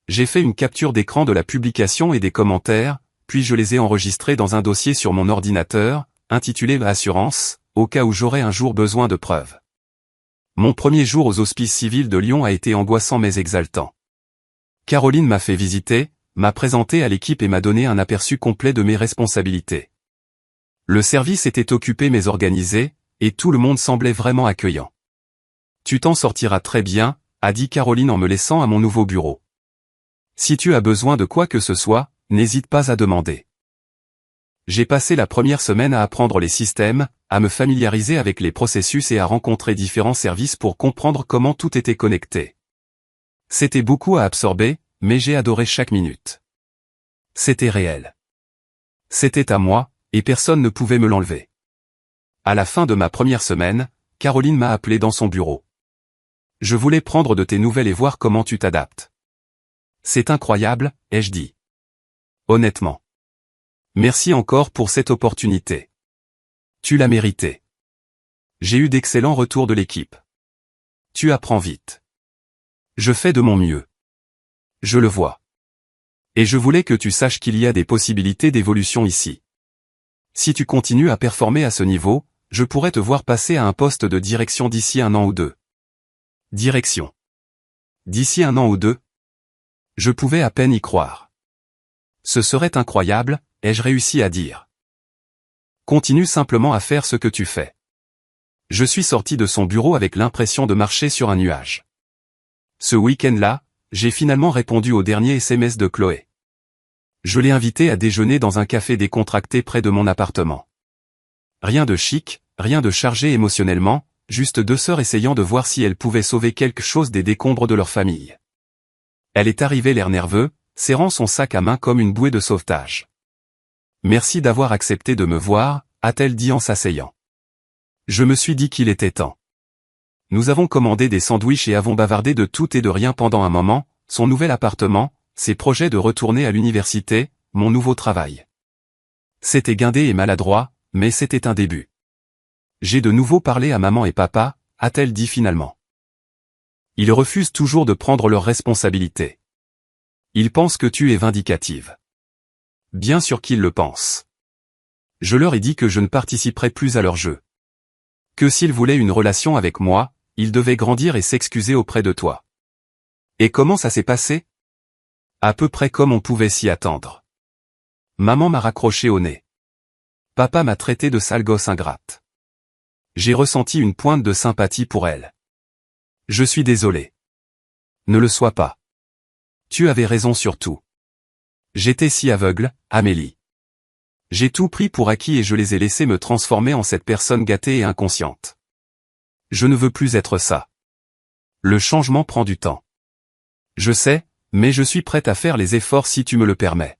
J'ai fait une capture d'écran de la publication et des commentaires, puis je les ai enregistrés dans un dossier sur mon ordinateur, intitulé « Assurance », au cas où j'aurais un jour besoin de preuves. Mon premier jour aux Hospices civils de Lyon a été angoissant mais exaltant. Caroline m'a fait visiter, m'a présenté à l'équipe et m'a donné un aperçu complet de mes responsabilités. Le service était occupé mais organisé, et tout le monde semblait vraiment accueillant. Tu t'en sortiras très bien, a dit Caroline en me laissant à mon nouveau bureau. Si tu as besoin de quoi que ce soit, n'hésite pas à demander. J'ai passé la première semaine à apprendre les systèmes, à me familiariser avec les processus et à rencontrer différents services pour comprendre comment tout était connecté. C'était beaucoup à absorber, mais j'ai adoré chaque minute. C'était réel. C'était à moi, et personne ne pouvait me l'enlever. À la fin de ma première semaine, Caroline m'a appelé dans son bureau. Je voulais prendre de tes nouvelles et voir comment tu t'adaptes. C'est incroyable, ai-je dit. Honnêtement. Merci encore pour cette opportunité. Tu l'as mérité. J'ai eu d'excellents retours de l'équipe. Tu apprends vite. Je fais de mon mieux. Je le vois. Et je voulais que tu saches qu'il y a des possibilités d'évolution ici. Si tu continues à performer à ce niveau, je pourrais te voir passer à un poste de direction d'ici 1 an ou 2. Direction. D'ici 1 an ou 2. Je pouvais à peine y croire. Ce serait incroyable, ai-je réussi à dire. Continue simplement à faire ce que tu fais. Je suis sorti de son bureau avec l'impression de marcher sur un nuage. Ce week-end-là, j'ai finalement répondu au dernier SMS de Chloé. Je l'ai invitée à déjeuner dans un café décontracté près de mon appartement. Rien de chic, rien de chargé émotionnellement, juste 2 sœurs essayant de voir si elles pouvaient sauver quelque chose des décombres de leur famille. Elle est arrivée l'air nerveux, serrant son sac à main comme une bouée de sauvetage. Merci d'avoir accepté de me voir, a-t-elle dit en s'asseyant. Je me suis dit qu'il était temps. Nous avons commandé des sandwichs et avons bavardé de tout et de rien pendant un moment, son nouvel appartement, ses projets de retourner à l'université, mon nouveau travail. C'était guindé et maladroit, mais c'était un début. J'ai de nouveau parlé à maman et papa, a-t-elle dit finalement. Ils refusent toujours de prendre leurs responsabilités. Ils pensent que tu es vindicative. Bien sûr qu'ils le pensent. Je leur ai dit que je ne participerai plus à leur jeu. Que s'ils voulaient une relation avec moi, ils devaient grandir et s'excuser auprès de toi. Et comment ça s'est passé? À peu près comme on pouvait s'y attendre. Maman m'a raccroché au nez. Papa m'a traité de sale gosse ingrate. J'ai ressenti une pointe de sympathie pour elle. Je suis désolé. Ne le sois pas. Tu avais raison sur tout. J'étais si aveugle, Amélie. J'ai tout pris pour acquis et je les ai laissés me transformer en cette personne gâtée et inconsciente. Je ne veux plus être ça. Le changement prend du temps. Je sais, mais je suis prête à faire les efforts si tu me le permets.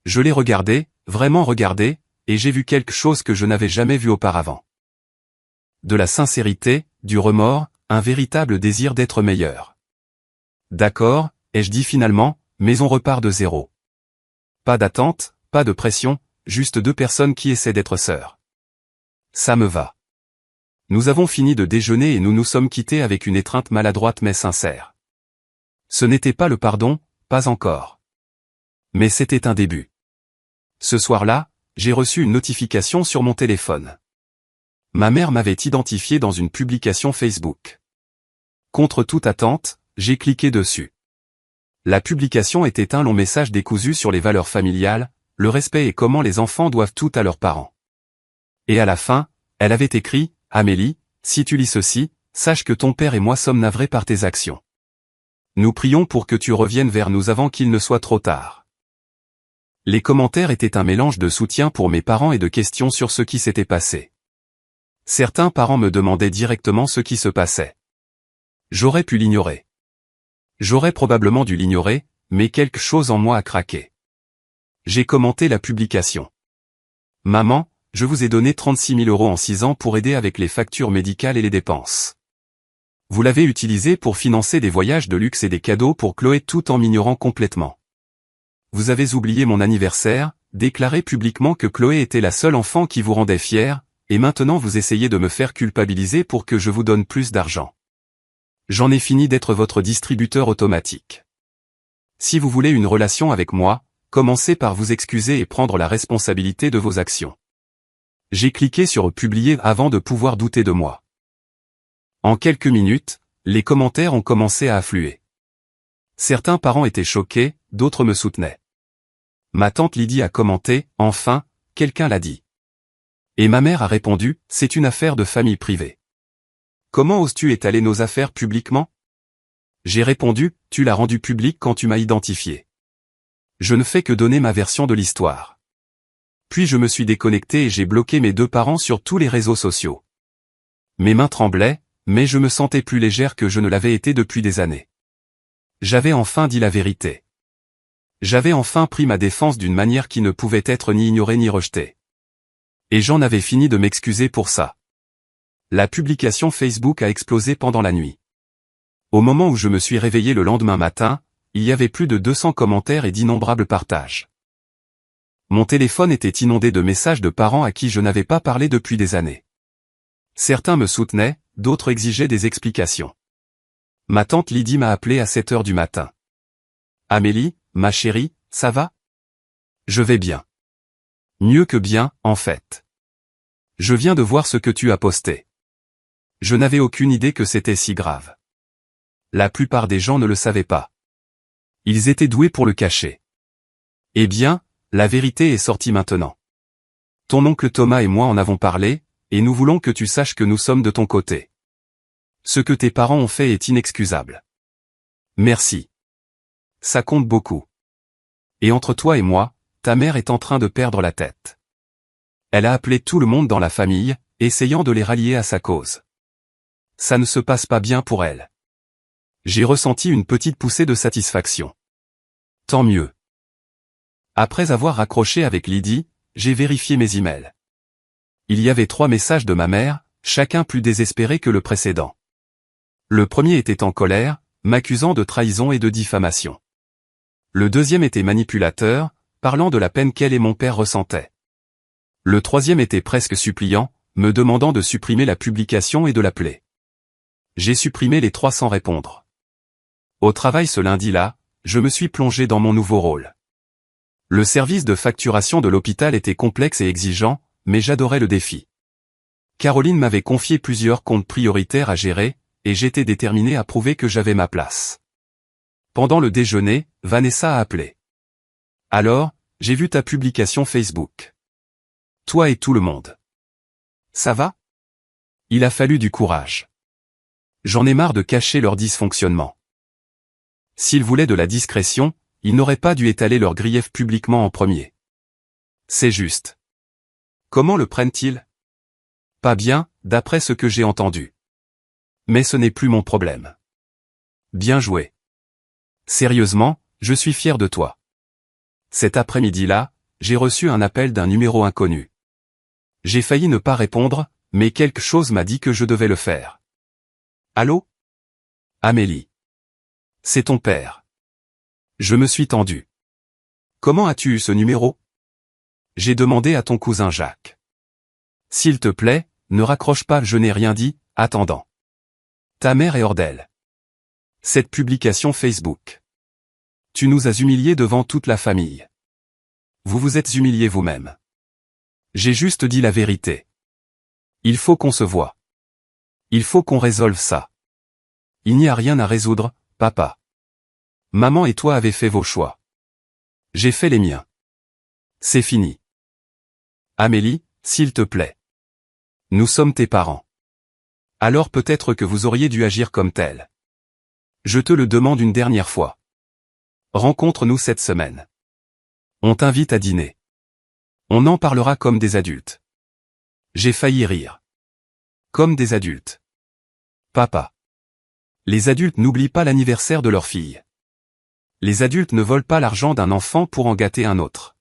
Je l'ai regardé, vraiment regardé, et j'ai vu quelque chose que je n'avais jamais vu auparavant. De la sincérité, du remords, un véritable désir d'être meilleur. D'accord, ai-je dit finalement, mais on repart de zéro. Pas d'attente, pas de pression, juste deux personnes qui essaient d'être sœurs. Ça me va. Nous avons fini de déjeuner et nous nous sommes quittés avec une étreinte maladroite mais sincère. Ce n'était pas le pardon, pas encore. Mais c'était un début. Ce soir-là, j'ai reçu une notification sur mon téléphone. Ma mère m'avait identifié dans une publication Facebook. Contre toute attente, j'ai cliqué dessus. La publication était un long message décousu sur les valeurs familiales, le respect et comment les enfants doivent tout à leurs parents. Et à la fin, elle avait écrit « Amélie, si tu lis ceci, sache que ton père et moi sommes navrés par tes actions. Nous prions pour que tu reviennes vers nous avant qu'il ne soit trop tard. » Les commentaires étaient un mélange de soutien pour mes parents et de questions sur ce qui s'était passé. Certains parents me demandaient directement ce qui se passait. J'aurais pu l'ignorer. J'aurais probablement dû l'ignorer, mais quelque chose en moi a craqué. J'ai commenté la publication. Maman, je vous ai donné 36 000 € en 6 ans pour aider avec les factures médicales et les dépenses. Vous l'avez utilisé pour financer des voyages de luxe et des cadeaux pour Chloé tout en m'ignorant complètement. Vous avez oublié mon anniversaire, déclaré publiquement que Chloé était la seule enfant qui vous rendait fier, et maintenant vous essayez de me faire culpabiliser pour que je vous donne plus d'argent. J'en ai fini d'être votre distributeur automatique. Si vous voulez une relation avec moi, commencez par vous excuser et prendre la responsabilité de vos actions. J'ai cliqué sur « Publier » avant de pouvoir douter de moi. En quelques minutes, les commentaires ont commencé à affluer. Certains parents étaient choqués, d'autres me soutenaient. Ma tante Lydie a commenté « Enfin, quelqu'un l'a dit ». Et ma mère a répondu « C'est une affaire de famille privée. Comment oses-tu étaler nos affaires publiquement ?» J'ai répondu « Tu l'as rendu public quand tu m'as identifié. Je ne fais que donner ma version de l'histoire. » Puis je me suis déconnecté et j'ai bloqué mes deux parents sur tous les réseaux sociaux. Mes mains tremblaient, mais je me sentais plus légère que je ne l'avais été depuis des années. J'avais enfin dit la vérité. J'avais enfin pris ma défense d'une manière qui ne pouvait être ni ignorée ni rejetée. Et j'en avais fini de m'excuser pour ça. La publication Facebook a explosé pendant la nuit. Au moment où je me suis réveillé le lendemain matin, il y avait plus de 200 commentaires et d'innombrables partages. Mon téléphone était inondé de messages de parents à qui je n'avais pas parlé depuis des années. Certains me soutenaient, d'autres exigeaient des explications. Ma tante Lydie m'a appelé à 7 heures du matin. « Amélie, ma chérie, ça va ? » Je vais bien. Mieux que bien, en fait. Je viens de voir ce que tu as posté. Je n'avais aucune idée que c'était si grave. La plupart des gens ne le savaient pas. Ils étaient doués pour le cacher. Eh bien, la vérité est sortie maintenant. Ton oncle Thomas et moi en avons parlé, et nous voulons que tu saches que nous sommes de ton côté. Ce que tes parents ont fait est inexcusable. Merci. Ça compte beaucoup. Et entre toi et moi, ta mère est en train de perdre la tête. Elle a appelé tout le monde dans la famille, essayant de les rallier à sa cause. Ça ne se passe pas bien pour elle. J'ai ressenti une petite poussée de satisfaction. Tant mieux. Après avoir raccroché avec Lydie, j'ai vérifié mes emails. Il y avait 3 messages de ma mère, chacun plus désespéré que le précédent. Le premier était en colère, m'accusant de trahison et de diffamation. Le deuxième était manipulateur, parlant de la peine qu'elle et mon père ressentaient. Le troisième était presque suppliant, me demandant de supprimer la publication et de l'appeler. J'ai supprimé les 3 sans répondre. Au travail ce lundi-là, je me suis plongé dans mon nouveau rôle. Le service de facturation de l'hôpital était complexe et exigeant, mais j'adorais le défi. Caroline m'avait confié plusieurs comptes prioritaires à gérer, et j'étais déterminé à prouver que j'avais ma place. Pendant le déjeuner, Vanessa a appelé. « Alors, j'ai vu ta publication Facebook. Toi et tout le monde. Ça va ? » Il a fallu du courage. J'en ai marre de cacher leur dysfonctionnement. S'ils voulaient de la discrétion, ils n'auraient pas dû étaler leurs griefs publiquement en premier. C'est juste. Comment le prennent-ils ? Pas bien, d'après ce que j'ai entendu. Mais ce n'est plus mon problème. Bien joué. Sérieusement, je suis fier de toi. Cet après-midi-là, j'ai reçu un appel d'un numéro inconnu. J'ai failli ne pas répondre, mais quelque chose m'a dit que je devais le faire. Allô ? Amélie. C'est ton père. Je me suis tendu. Comment as-tu eu ce numéro? J'ai demandé à ton cousin Jacques. S'il te plaît, ne raccroche pas, je n'ai rien dit, attendant. Ta mère est hors d'elle. Cette publication Facebook. Tu nous as humiliés devant toute la famille. Vous vous êtes humiliés vous-même. J'ai juste dit la vérité. Il faut qu'on se voie. Il faut qu'on résolve ça. Il n'y a rien à résoudre, papa. Maman et toi avez fait vos choix. J'ai fait les miens. C'est fini. Amélie, s'il te plaît. Nous sommes tes parents. Alors peut-être que vous auriez dû agir comme tel. Je te le demande une dernière fois. Rencontre-nous cette semaine. On t'invite à dîner. On en parlera comme des adultes. J'ai failli rire. Comme des adultes. Papa. Les adultes n'oublient pas l'anniversaire de leur fille. Les adultes ne volent pas l'argent d'un enfant pour en gâter un autre.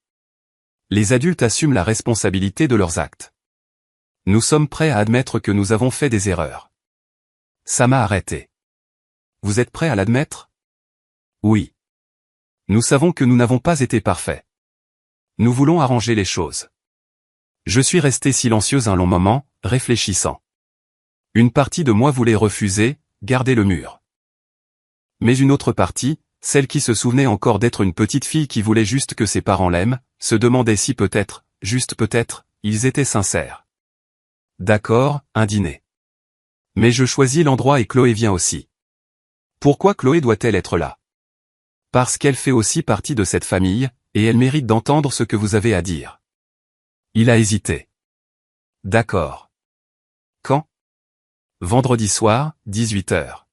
Les adultes assument la responsabilité de leurs actes. Nous sommes prêts à admettre que nous avons fait des erreurs. Ça m'a arrêté. Vous êtes prêts à l'admettre? Oui. Nous savons que nous n'avons pas été parfaits. Nous voulons arranger les choses. Je suis resté silencieuse un long moment, réfléchissant. Une partie de moi voulait refuser, garder le mur. Mais une autre partie, celle qui se souvenait encore d'être une petite fille qui voulait juste que ses parents l'aiment, se demandait si peut-être, juste peut-être, ils étaient sincères. D'accord, un dîner. Mais je choisis l'endroit et Chloé vient aussi. Pourquoi Chloé doit-elle être là? Parce qu'elle fait aussi partie de cette famille, et elle mérite d'entendre ce que vous avez à dire. Il a hésité. D'accord. Quand? Vendredi soir, 18h.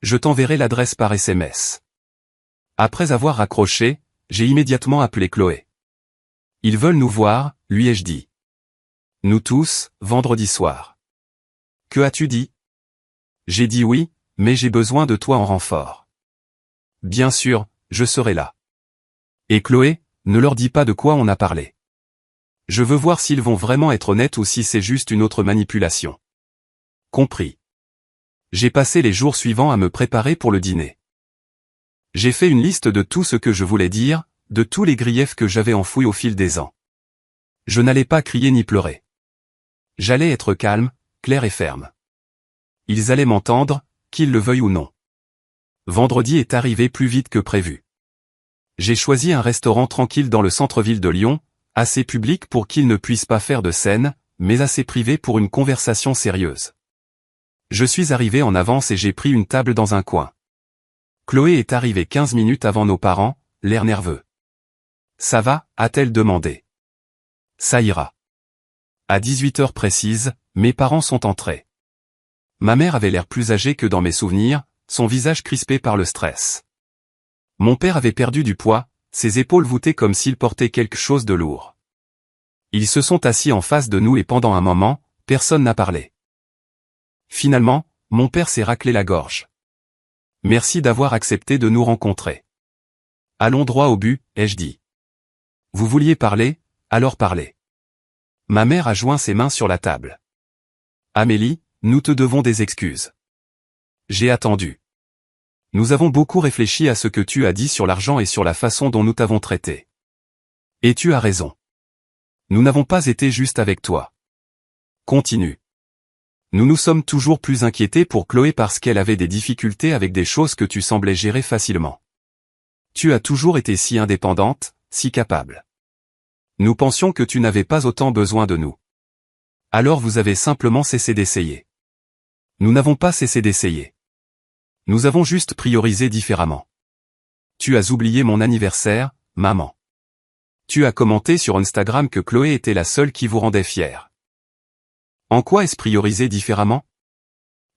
Je t'enverrai l'adresse par SMS. Après avoir raccroché, j'ai immédiatement appelé Chloé. Ils veulent nous voir, lui ai-je dit. Nous tous, vendredi soir. Que as-tu dit? J'ai dit oui, mais j'ai besoin de toi en renfort. Bien sûr, je serai là. Et Chloé, ne leur dis pas de quoi on a parlé. Je veux voir s'ils vont vraiment être honnêtes ou si c'est juste une autre manipulation. Compris. J'ai passé les jours suivants à me préparer pour le dîner. J'ai fait une liste de tout ce que je voulais dire, de tous les griefs que j'avais enfouis au fil des ans. Je n'allais pas crier ni pleurer. J'allais être calme, clair et ferme. Ils allaient m'entendre, qu'ils le veuillent ou non. Vendredi est arrivé plus vite que prévu. J'ai choisi un restaurant tranquille dans le centre-ville de Lyon, assez public pour qu'ils ne puissent pas faire de scène, mais assez privé pour une conversation sérieuse. Je suis arrivé en avance et j'ai pris une table dans un coin. Chloé est arrivée 15 minutes avant nos parents, l'air nerveux. Ça va, a-t-elle demandé. Ça ira. À 18h précise, mes parents sont entrés. Ma mère avait l'air plus âgée que dans mes souvenirs, son visage crispé par le stress. Mon père avait perdu du poids, ses épaules voûtées comme s'il portait quelque chose de lourd. Ils se sont assis en face de nous et pendant un moment, personne n'a parlé. Finalement, mon père s'est raclé la gorge. Merci d'avoir accepté de nous rencontrer. Allons droit au but, ai-je dit. Vous vouliez parler, alors parlez. Ma mère a joint ses mains sur la table. Amélie, nous te devons des excuses. J'ai attendu. Nous avons beaucoup réfléchi à ce que tu as dit sur l'argent et sur la façon dont nous t'avons traité. Et tu as raison. Nous n'avons pas été justes avec toi. Continue. Nous nous sommes toujours plus inquiétés pour Chloé parce qu'elle avait des difficultés avec des choses que tu semblais gérer facilement. Tu as toujours été si indépendante, si capable. Nous pensions que tu n'avais pas autant besoin de nous. Alors vous avez simplement cessé d'essayer. Nous n'avons pas cessé d'essayer. Nous avons juste priorisé différemment. Tu as oublié mon anniversaire, maman. Tu as commenté sur Instagram que Chloé était la seule qui vous rendait fière. En quoi est-ce priorisé différemment?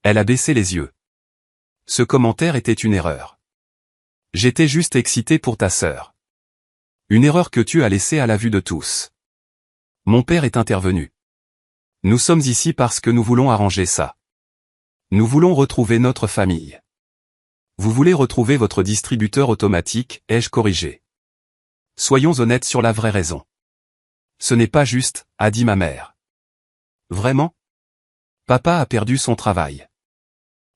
Elle a baissé les yeux. Ce commentaire était une erreur. J'étais juste excité pour ta sœur. Une erreur que tu as laissée à la vue de tous. Mon père est intervenu. Nous sommes ici parce que nous voulons arranger ça. Nous voulons retrouver notre famille. Vous voulez retrouver votre distributeur automatique, ai-je corrigé. Soyons honnêtes sur la vraie raison. Ce n'est pas juste, a dit ma mère. Vraiment? Papa a perdu son travail.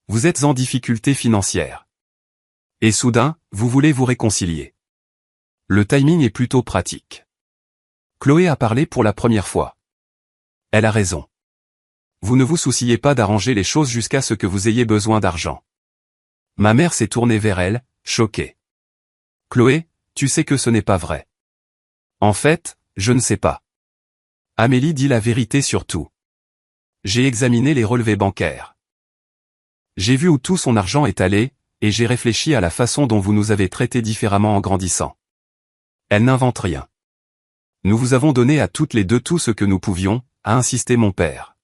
Vous êtes en difficulté financière. Et soudain, vous voulez vous réconcilier. Le timing est plutôt pratique. Chloé a parlé pour la première fois. Elle a raison. Vous ne vous souciez pas d'arranger les choses jusqu'à ce que vous ayez besoin d'argent. Ma mère s'est tournée vers elle, choquée. Chloé, tu sais que ce n'est pas vrai. En fait, je ne sais pas. Amélie dit la vérité sur tout. J'ai examiné les relevés bancaires. J'ai vu où tout son argent est allé, et j'ai réfléchi à la façon dont vous nous avez traités différemment en grandissant. Elle n'invente rien. Nous vous avons donné à toutes les deux tout ce que nous pouvions, a insisté mon père.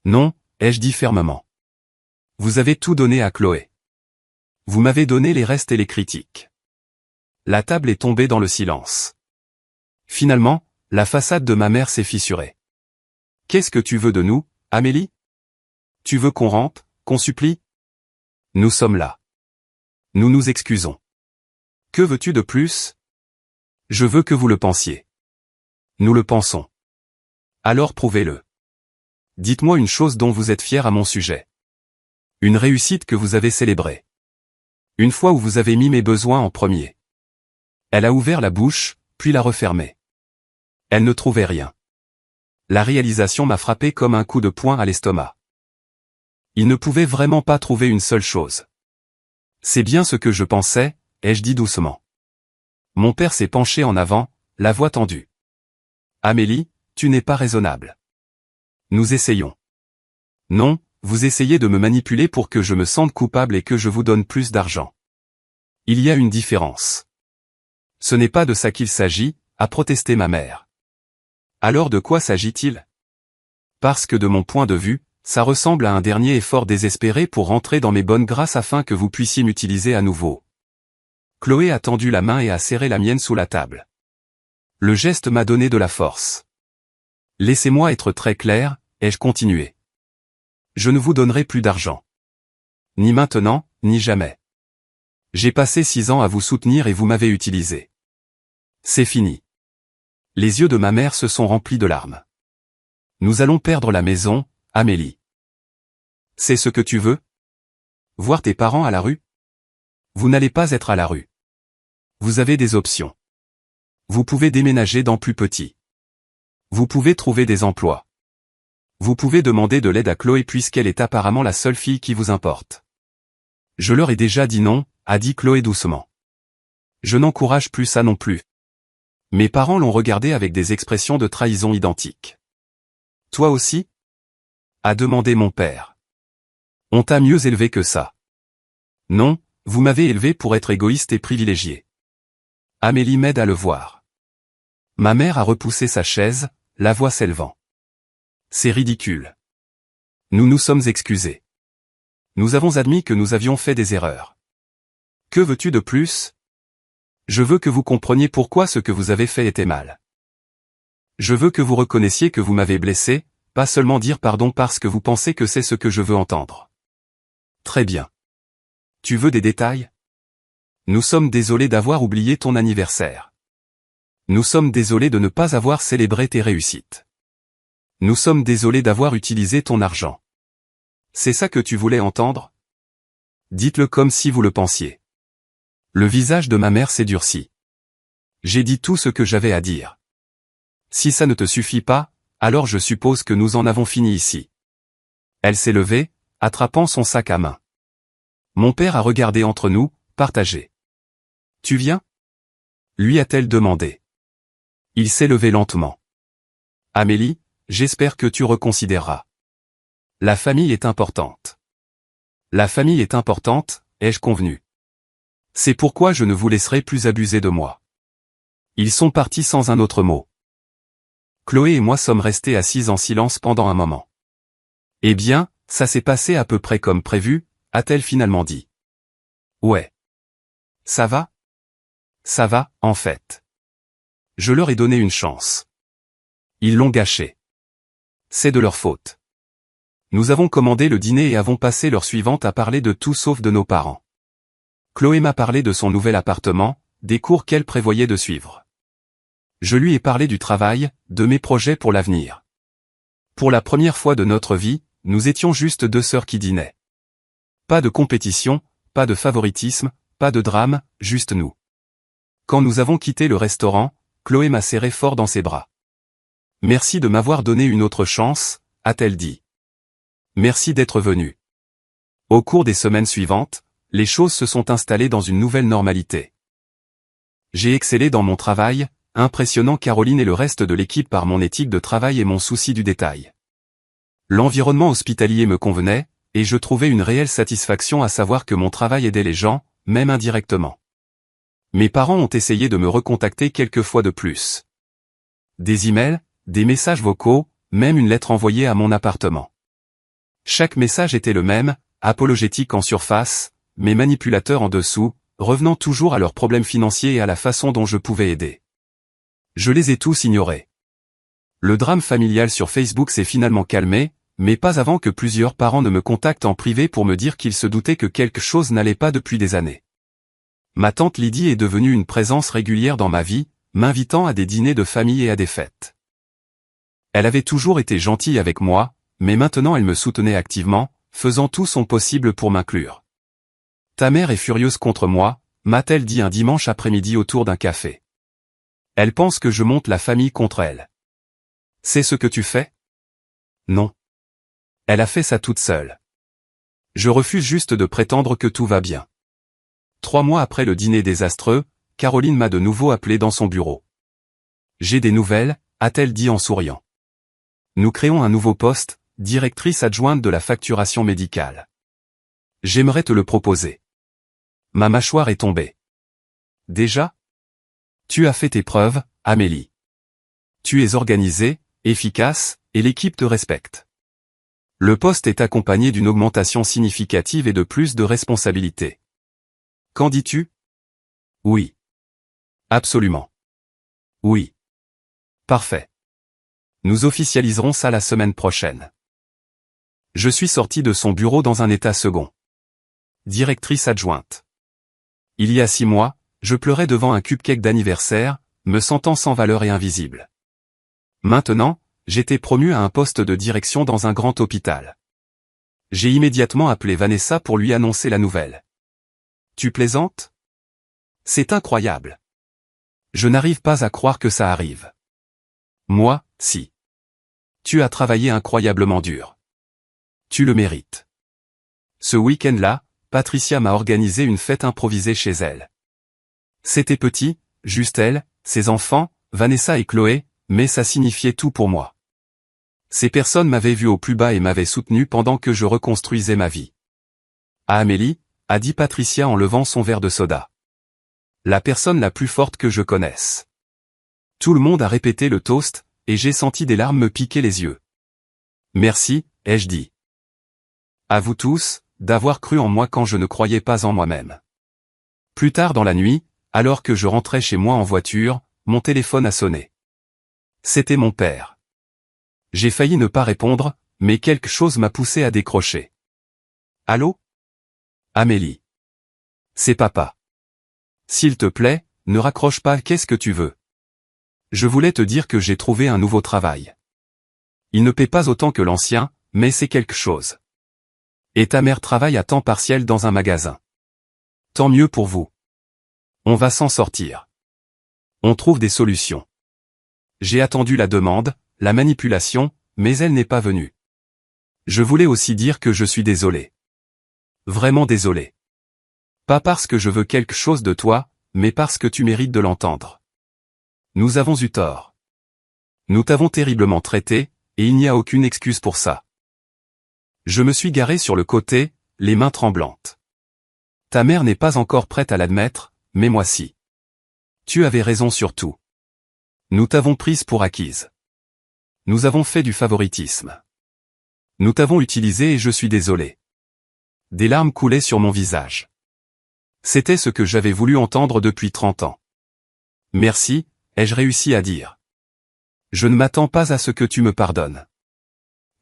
Non, ai-je dit fermement. Vous avez tout donné à Chloé. Vous m'avez donné les restes et les critiques. La table est tombée dans le silence. Finalement, la façade de ma mère s'est fissurée. Qu'est-ce que tu veux de nous, Amélie? Tu veux qu'on rampe, qu'on supplie? Nous sommes là. Nous nous excusons. Que veux-tu de plus? Je veux que vous le pensiez. Nous le pensons. Alors prouvez-le. Dites-moi une chose dont vous êtes fier à mon sujet. Une réussite que vous avez célébrée. Une fois où vous avez mis mes besoins en premier. Elle a ouvert la bouche, puis l'a refermée. Elle ne trouvait rien. La réalisation m'a frappé comme un coup de poing à l'estomac. Il ne pouvait vraiment pas trouver une seule chose. C'est bien ce que je pensais, ai-je dit doucement. Mon père s'est penché en avant, la voix tendue. Amélie, tu n'es pas raisonnable. Nous essayons. Non, vous essayez de me manipuler pour que je me sente coupable et que je vous donne plus d'argent. Il y a une différence. Ce n'est pas de ça qu'il s'agit, a protesté ma mère. Alors de quoi s'agit-il? Parce que de mon point de vue, ça ressemble à un dernier effort désespéré pour rentrer dans mes bonnes grâces afin que vous puissiez m'utiliser à nouveau. Chloé a tendu la main et a serré la mienne sous la table. Le geste m'a donné de la force. Laissez-moi être très clair, ai-je continué. Je ne vous donnerai plus d'argent. Ni maintenant, ni jamais. J'ai passé 6 ans à vous soutenir et vous m'avez utilisé. C'est fini. Les yeux de ma mère se sont remplis de larmes. Nous allons perdre la maison, Amélie. C'est ce que tu veux? Voir tes parents à la rue? Vous n'allez pas être à la rue. Vous avez des options. Vous pouvez déménager dans plus petit. Vous pouvez trouver des emplois. Vous pouvez demander de l'aide à Chloé puisqu'elle est apparemment la seule fille qui vous importe. Je leur ai déjà dit non, a dit Chloé doucement. Je n'encourage plus ça non plus. Mes parents l'ont regardé avec des expressions de trahison identiques. Toi aussi? A demandé mon père. On t'a mieux élevé que ça. Non, vous m'avez élevé pour être égoïste et privilégié. Amélie m'aide à le voir. Ma mère a repoussé sa chaise, la voix s'élevant. C'est ridicule. Nous nous sommes excusés. Nous avons admis que nous avions fait des erreurs. Que veux-tu de plus? Je veux que vous compreniez pourquoi ce que vous avez fait était mal. Je veux que vous reconnaissiez que vous m'avez blessé, pas seulement dire pardon parce que vous pensez que c'est ce que je veux entendre. Très bien. Tu veux des détails? Nous sommes désolés d'avoir oublié ton anniversaire. Nous sommes désolés de ne pas avoir célébré tes réussites. Nous sommes désolés d'avoir utilisé ton argent. C'est ça que tu voulais entendre? Dites-le comme si vous le pensiez. Le visage de ma mère s'est durci. J'ai dit tout ce que j'avais à dire. Si ça ne te suffit pas, alors je suppose que nous en avons fini ici. Elle s'est levée, attrapant son sac à main. Mon père a regardé entre nous, partagé. Tu viens? Lui a-t-elle demandé. Il s'est levé lentement. Amélie, j'espère que tu reconsidéreras. La famille est importante. La famille est importante, ai-je convenu. C'est pourquoi je ne vous laisserai plus abuser de moi. Ils sont partis sans un autre mot. Chloé et moi sommes restés assis en silence pendant un moment. Eh bien, ça s'est passé à peu près comme prévu, a-t-elle finalement dit. Ouais. Ça va? Ça va, en fait. Je leur ai donné une chance. Ils l'ont gâché. C'est de leur faute. Nous avons commandé le dîner et avons passé l'heure suivante à parler de tout sauf de nos parents. Chloé m'a parlé de son nouvel appartement, des cours qu'elle prévoyait de suivre. Je lui ai parlé du travail, de mes projets pour l'avenir. Pour la première fois de notre vie, nous étions juste deux sœurs qui dînaient. Pas de compétition, pas de favoritisme, pas de drame, juste nous. Quand nous avons quitté le restaurant, Chloé m'a serré fort dans ses bras. Merci de m'avoir donné une autre chance, a-t-elle dit. Merci d'être venu. Au cours des semaines suivantes, les choses se sont installées dans une nouvelle normalité. J'ai excellé dans mon travail, impressionnant Caroline et le reste de l'équipe par mon éthique de travail et mon souci du détail. L'environnement hospitalier me convenait, et je trouvais une réelle satisfaction à savoir que mon travail aidait les gens, même indirectement. Mes parents ont essayé de me recontacter quelques fois de plus. Des emails, des messages vocaux, même une lettre envoyée à mon appartement. Chaque message était le même, apologétique en surface, mais manipulateur en dessous, revenant toujours à leurs problèmes financiers et à la façon dont je pouvais aider. Je les ai tous ignorés. Le drame familial sur Facebook s'est finalement calmé, mais pas avant que plusieurs parents ne me contactent en privé pour me dire qu'ils se doutaient que quelque chose n'allait pas depuis des années. Ma tante Lydie est devenue une présence régulière dans ma vie, m'invitant à des dîners de famille et à des fêtes. Elle avait toujours été gentille avec moi, mais maintenant elle me soutenait activement, faisant tout son possible pour m'inclure. Ta mère est furieuse contre moi, m'a-t-elle dit un dimanche après-midi autour d'un café. Elle pense que je monte la famille contre elle. C'est ce que tu fais? Non. Elle a fait ça toute seule. Je refuse juste de prétendre que tout va bien. 3 mois après le dîner désastreux, Caroline m'a de nouveau appelé dans son bureau. J'ai des nouvelles, a-t-elle dit en souriant. Nous créons un nouveau poste, directrice adjointe de la facturation médicale. J'aimerais te le proposer. Ma mâchoire est tombée. Déjà? Tu as fait tes preuves, Amélie. Tu es organisée, efficace, et l'équipe te respecte. Le poste est accompagné d'une augmentation significative et de plus de responsabilités. Qu'en dis-tu? Oui. Absolument. Oui. Parfait. Nous officialiserons ça la semaine prochaine. Je suis sorti de son bureau dans un état second. Directrice adjointe. Il y a 6 mois, je pleurais devant un cupcake d'anniversaire, me sentant sans valeur et invisible. Maintenant, j'étais promu à un poste de direction dans un grand hôpital. J'ai immédiatement appelé Vanessa pour lui annoncer la nouvelle. Tu plaisantes? C'est incroyable. Je n'arrive pas à croire que ça arrive. Moi, si. Tu as travaillé incroyablement dur. Tu le mérites. Ce week-end-là, Patricia m'a organisé une fête improvisée chez elle. C'était petit, juste elle, ses enfants, Vanessa et Chloé, mais ça signifiait tout pour moi. Ces personnes m'avaient vu au plus bas et m'avaient soutenu pendant que je reconstruisais ma vie. À Amélie, a dit Patricia en levant son verre de soda. La personne la plus forte que je connaisse. Tout le monde a répété le toast, et j'ai senti des larmes me piquer les yeux. Merci, ai-je dit. À vous tous, d'avoir cru en moi quand je ne croyais pas en moi-même. Plus tard dans la nuit, alors que je rentrais chez moi en voiture, mon téléphone a sonné. C'était mon père. J'ai failli ne pas répondre, mais quelque chose m'a poussé à décrocher. Allô? Amélie. C'est papa. S'il te plaît, ne raccroche pas, qu'est-ce que tu veux? Je voulais te dire que j'ai trouvé un nouveau travail. Il ne paie pas autant que l'ancien, mais c'est quelque chose. Et ta mère travaille à temps partiel dans un magasin. Tant mieux pour vous. On va s'en sortir. On trouve des solutions. J'ai attendu la demande, la manipulation, mais elle n'est pas venue. Je voulais aussi dire que je suis désolé. Vraiment désolé. Pas parce que je veux quelque chose de toi, mais parce que tu mérites de l'entendre. Nous avons eu tort. Nous t'avons terriblement traité, et il n'y a aucune excuse pour ça. Je me suis garé sur le côté, les mains tremblantes. Ta mère n'est pas encore prête à l'admettre, mais moi si. Tu avais raison sur tout. Nous t'avons prise pour acquise. Nous avons fait du favoritisme. Nous t'avons utilisé et je suis désolé. Des larmes coulaient sur mon visage. C'était ce que j'avais voulu entendre depuis 30 ans. Merci, ai-je réussi à dire. Je ne m'attends pas à ce que tu me pardonnes.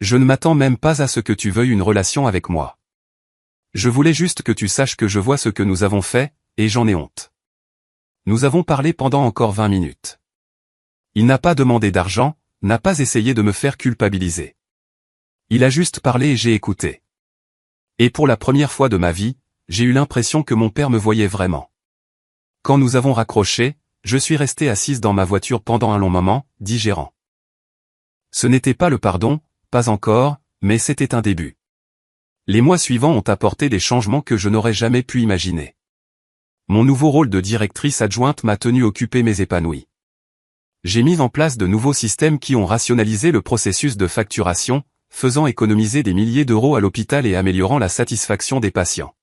Je ne m'attends même pas à ce que tu veuilles une relation avec moi. Je voulais juste que tu saches que je vois ce que nous avons fait, et j'en ai honte. Nous avons parlé pendant encore 20 minutes. Il n'a pas demandé d'argent, n'a pas essayé de me faire culpabiliser. Il a juste parlé et j'ai écouté. Et pour la première fois de ma vie, j'ai eu l'impression que mon père me voyait vraiment. Quand nous avons raccroché, je suis restée assise dans ma voiture pendant un long moment, dit Gérant. Ce n'était pas le pardon, pas encore, mais c'était un début. Les mois suivants ont apporté des changements que je n'aurais jamais pu imaginer. Mon nouveau rôle de directrice adjointe m'a tenue occupée mais épanouie. J'ai mis en place de nouveaux systèmes qui ont rationalisé le processus de facturation, faisant économiser des milliers d'euros à l'hôpital et améliorant la satisfaction des patients.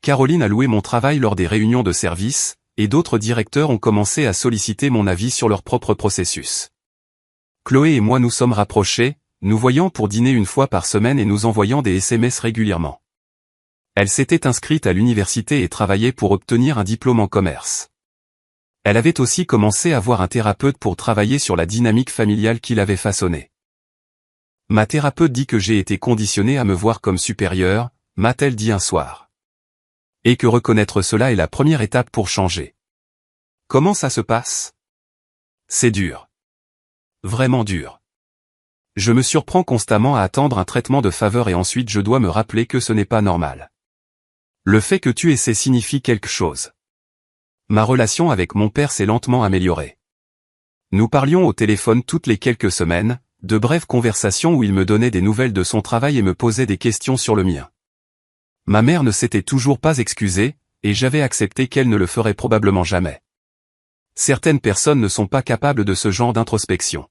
Caroline a loué mon travail lors des réunions de service, et d'autres directeurs ont commencé à solliciter mon avis sur leur propre processus. Chloé et moi nous sommes rapprochés, nous voyant pour dîner une fois par semaine et nous envoyant des SMS régulièrement. Elle s'était inscrite à l'université et travaillait pour obtenir un diplôme en commerce. Elle avait aussi commencé à voir un thérapeute pour travailler sur la dynamique familiale qu'il avait façonnée. Ma thérapeute dit que j'ai été conditionnée à me voir comme supérieure, m'a-t-elle dit un soir. Et que reconnaître cela est la première étape pour changer. Comment ça se passe? C'est dur. Vraiment dur. Je me surprends constamment à attendre un traitement de faveur et ensuite je dois me rappeler que ce n'est pas normal. Le fait que tu essaies signifie quelque chose. Ma relation avec mon père s'est lentement améliorée. Nous parlions au téléphone toutes les quelques semaines, de brèves conversations où il me donnait des nouvelles de son travail et me posait des questions sur le mien. Ma mère ne s'était toujours pas excusée, et j'avais accepté qu'elle ne le ferait probablement jamais. Certaines personnes ne sont pas capables de ce genre d'introspection.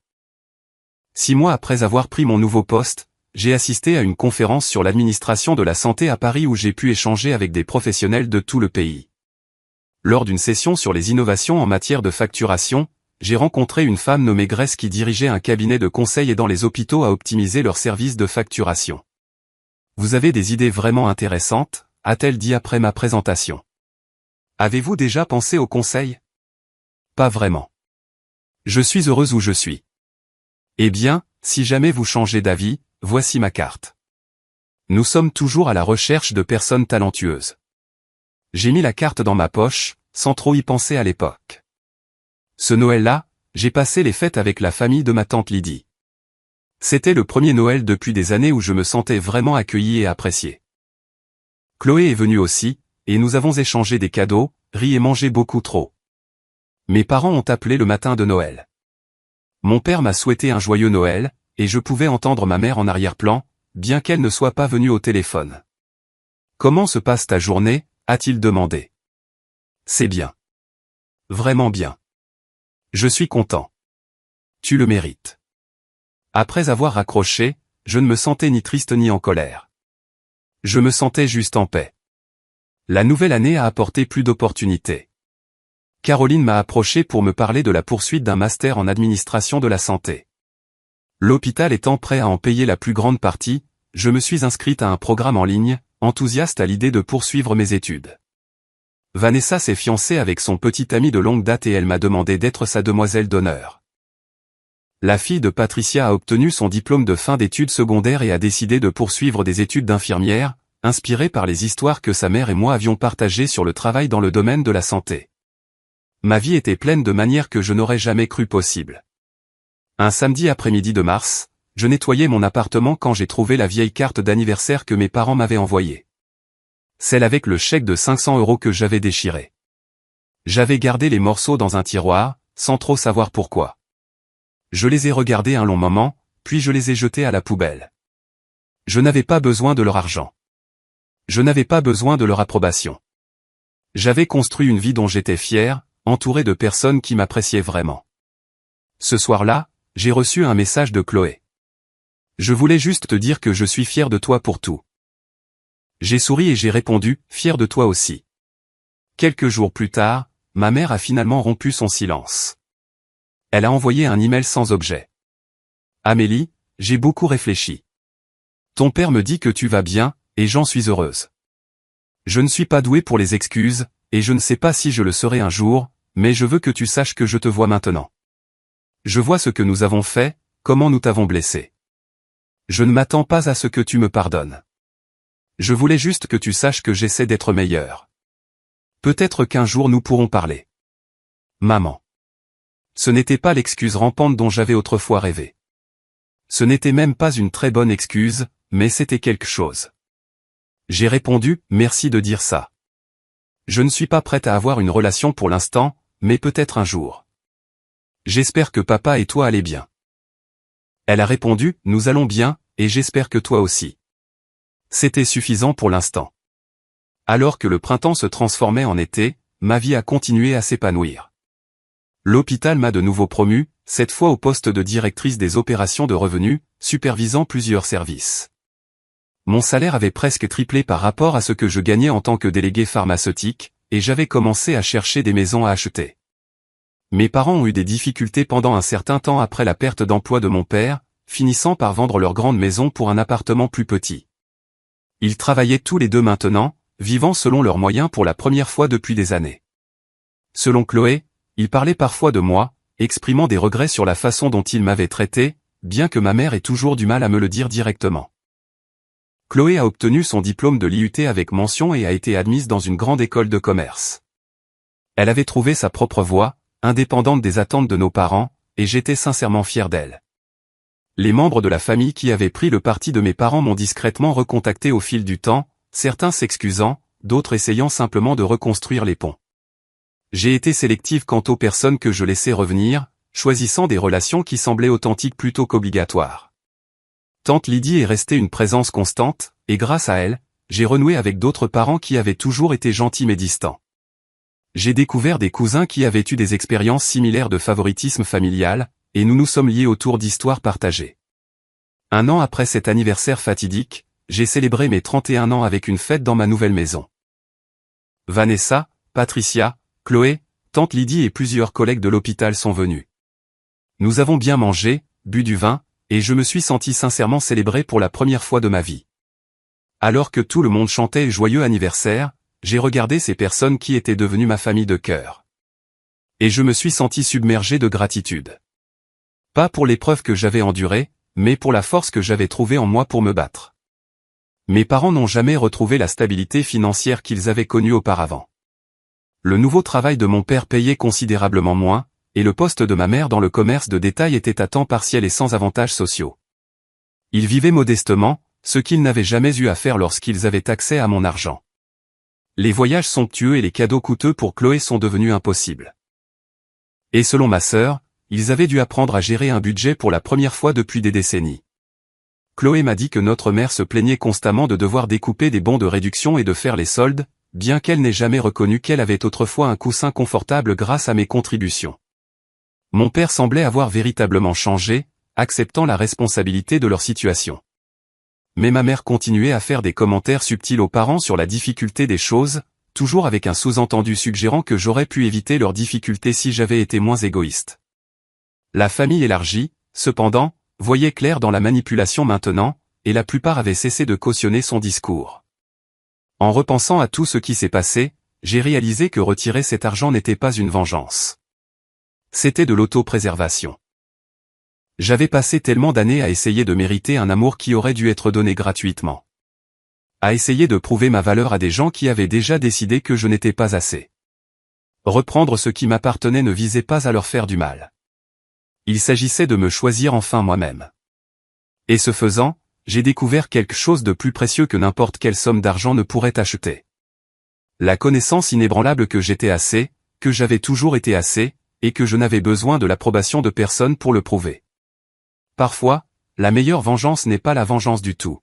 6 mois après avoir pris mon nouveau poste, j'ai assisté à une conférence sur l'administration de la santé à Paris où j'ai pu échanger avec des professionnels de tout le pays. Lors d'une session sur les innovations en matière de facturation, j'ai rencontré une femme nommée Grace qui dirigeait un cabinet de conseil aidant les hôpitaux à optimiser leurs services de facturation. Vous avez des idées vraiment intéressantes, a-t-elle dit après ma présentation. Avez-vous déjà pensé au conseil? Pas vraiment. Je suis heureuse où je suis. Eh bien, si jamais vous changez d'avis, voici ma carte. Nous sommes toujours à la recherche de personnes talentueuses. J'ai mis la carte dans ma poche, sans trop y penser à l'époque. Ce Noël-là, j'ai passé les fêtes avec la famille de ma tante Lydie. C'était le premier Noël depuis des années où je me sentais vraiment accueilli et apprécié. Chloé est venue aussi, et nous avons échangé des cadeaux, ri et mangé beaucoup trop. Mes parents ont appelé le matin de Noël. Mon père m'a souhaité un joyeux Noël, et je pouvais entendre ma mère en arrière-plan, bien qu'elle ne soit pas venue au téléphone. Comment se passe ta journée, a-t-il demandé. C'est bien. Vraiment bien. Je suis content. Tu le mérites. Après avoir raccroché, je ne me sentais ni triste ni en colère. Je me sentais juste en paix. La nouvelle année a apporté plus d'opportunités. Caroline m'a approché pour me parler de la poursuite d'un master en administration de la santé. L'hôpital étant prêt à en payer la plus grande partie, je me suis inscrite à un programme en ligne, enthousiaste à l'idée de poursuivre mes études. Vanessa s'est fiancée avec son petit ami de longue date et elle m'a demandé d'être sa demoiselle d'honneur. La fille de Patricia a obtenu son diplôme de fin d'études secondaires et a décidé de poursuivre des études d'infirmière, inspirée par les histoires que sa mère et moi avions partagées sur le travail dans le domaine de la santé. Ma vie était pleine de manières que je n'aurais jamais cru possible. Un samedi après-midi de mars, je nettoyais mon appartement quand j'ai trouvé la vieille carte d'anniversaire que mes parents m'avaient envoyée. Celle avec le chèque de 500 € que j'avais déchiré. J'avais gardé les morceaux dans un tiroir, sans trop savoir pourquoi. Je les ai regardés un long moment, puis je les ai jetés à la poubelle. Je n'avais pas besoin de leur argent. Je n'avais pas besoin de leur approbation. J'avais construit une vie dont j'étais fier, entouré de personnes qui m'appréciaient vraiment. Ce soir-là, j'ai reçu un message de Chloé. Je voulais juste te dire que je suis fier de toi pour tout. J'ai souri et j'ai répondu, fier de toi aussi. Quelques jours plus tard, ma mère a finalement rompu son silence. Elle a envoyé un email sans objet. Amélie, j'ai beaucoup réfléchi. Ton père me dit que tu vas bien, et j'en suis heureuse. Je ne suis pas douée pour les excuses, et je ne sais pas si je le serai un jour, mais je veux que tu saches que je te vois maintenant. Je vois ce que nous avons fait, comment nous t'avons blessé. Je ne m'attends pas à ce que tu me pardonnes. Je voulais juste que tu saches que j'essaie d'être meilleur. Peut-être qu'un jour nous pourrons parler. Maman. Ce n'était pas l'excuse rampante dont j'avais autrefois rêvé. Ce n'était même pas une très bonne excuse, mais c'était quelque chose. J'ai répondu, merci de dire ça. Je ne suis pas prête à avoir une relation pour l'instant, mais peut-être un jour. J'espère que papa et toi allez bien. Elle a répondu, nous allons bien, et j'espère que toi aussi. C'était suffisant pour l'instant. Alors que le printemps se transformait en été, ma vie a continué à s'épanouir. L'hôpital m'a de nouveau promu, cette fois au poste de directrice des opérations de revenus, supervisant plusieurs services. Mon salaire avait presque triplé par rapport à ce que je gagnais en tant que délégué pharmaceutique, et j'avais commencé à chercher des maisons à acheter. Mes parents ont eu des difficultés pendant un certain temps après la perte d'emploi de mon père, finissant par vendre leur grande maison pour un appartement plus petit. Ils travaillaient tous les deux maintenant, vivant selon leurs moyens pour la première fois depuis des années. Selon Chloé, ils parlaient parfois de moi, exprimant des regrets sur la façon dont ils m'avaient traité, bien que ma mère ait toujours du mal à me le dire directement. Chloé a obtenu son diplôme de l'IUT avec mention et a été admise dans une grande école de commerce. Elle avait trouvé sa propre voie, indépendante des attentes de nos parents, et j'étais sincèrement fier d'elle. Les membres de la famille qui avaient pris le parti de mes parents m'ont discrètement recontacté au fil du temps, certains s'excusant, d'autres essayant simplement de reconstruire les ponts. J'ai été sélective quant aux personnes que je laissais revenir, choisissant des relations qui semblaient authentiques plutôt qu'obligatoires. Tante Lydie est restée une présence constante, et grâce à elle, j'ai renoué avec d'autres parents qui avaient toujours été gentils mais distants. J'ai découvert des cousins qui avaient eu des expériences similaires de favoritisme familial, et nous nous sommes liés autour d'histoires partagées. Un an après cet anniversaire fatidique, j'ai célébré mes 31 ans avec une fête dans ma nouvelle maison. Vanessa, Patricia, Chloé, tante Lydie et plusieurs collègues de l'hôpital sont venus. Nous avons bien mangé, bu du vin, et je me suis senti sincèrement célébré pour la première fois de ma vie. Alors que tout le monde chantait joyeux anniversaire, j'ai regardé ces personnes qui étaient devenues ma famille de cœur. Et je me suis senti submergé de gratitude. Pas pour l'épreuve que j'avais endurée, mais pour la force que j'avais trouvée en moi pour me battre. Mes parents n'ont jamais retrouvé la stabilité financière qu'ils avaient connue auparavant. Le nouveau travail de mon père payait considérablement moins, et le poste de ma mère dans le commerce de détail était à temps partiel et sans avantages sociaux. Ils vivaient modestement, ce qu'ils n'avaient jamais eu à faire lorsqu'ils avaient accès à mon argent. Les voyages somptueux et les cadeaux coûteux pour Chloé sont devenus impossibles. Et selon ma sœur, ils avaient dû apprendre à gérer un budget pour la première fois depuis des décennies. Chloé m'a dit que notre mère se plaignait constamment de devoir découper des bons de réduction et de faire les soldes, bien qu'elle n'ait jamais reconnu qu'elle avait autrefois un coussin confortable grâce à mes contributions. Mon père semblait avoir véritablement changé, acceptant la responsabilité de leur situation. Mais ma mère continuait à faire des commentaires subtils aux parents sur la difficulté des choses, toujours avec un sous-entendu suggérant que j'aurais pu éviter leurs difficultés si j'avais été moins égoïste. La famille élargie, cependant, voyait clair dans la manipulation maintenant, et la plupart avaient cessé de cautionner son discours. En repensant à tout ce qui s'est passé, j'ai réalisé que retirer cet argent n'était pas une vengeance. C'était de l'autopréservation. J'avais passé tellement d'années à essayer de mériter un amour qui aurait dû être donné gratuitement. À essayer de prouver ma valeur à des gens qui avaient déjà décidé que je n'étais pas assez. Reprendre ce qui m'appartenait ne visait pas à leur faire du mal. Il s'agissait de me choisir enfin moi-même. Et ce faisant, j'ai découvert quelque chose de plus précieux que n'importe quelle somme d'argent ne pourrait acheter. La connaissance inébranlable que j'étais assez, que j'avais toujours été assez, et que je n'avais besoin de l'approbation de personne pour le prouver. Parfois, la meilleure vengeance n'est pas la vengeance du tout.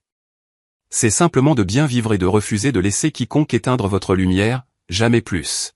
C'est simplement de bien vivre et de refuser de laisser quiconque éteindre votre lumière, jamais plus.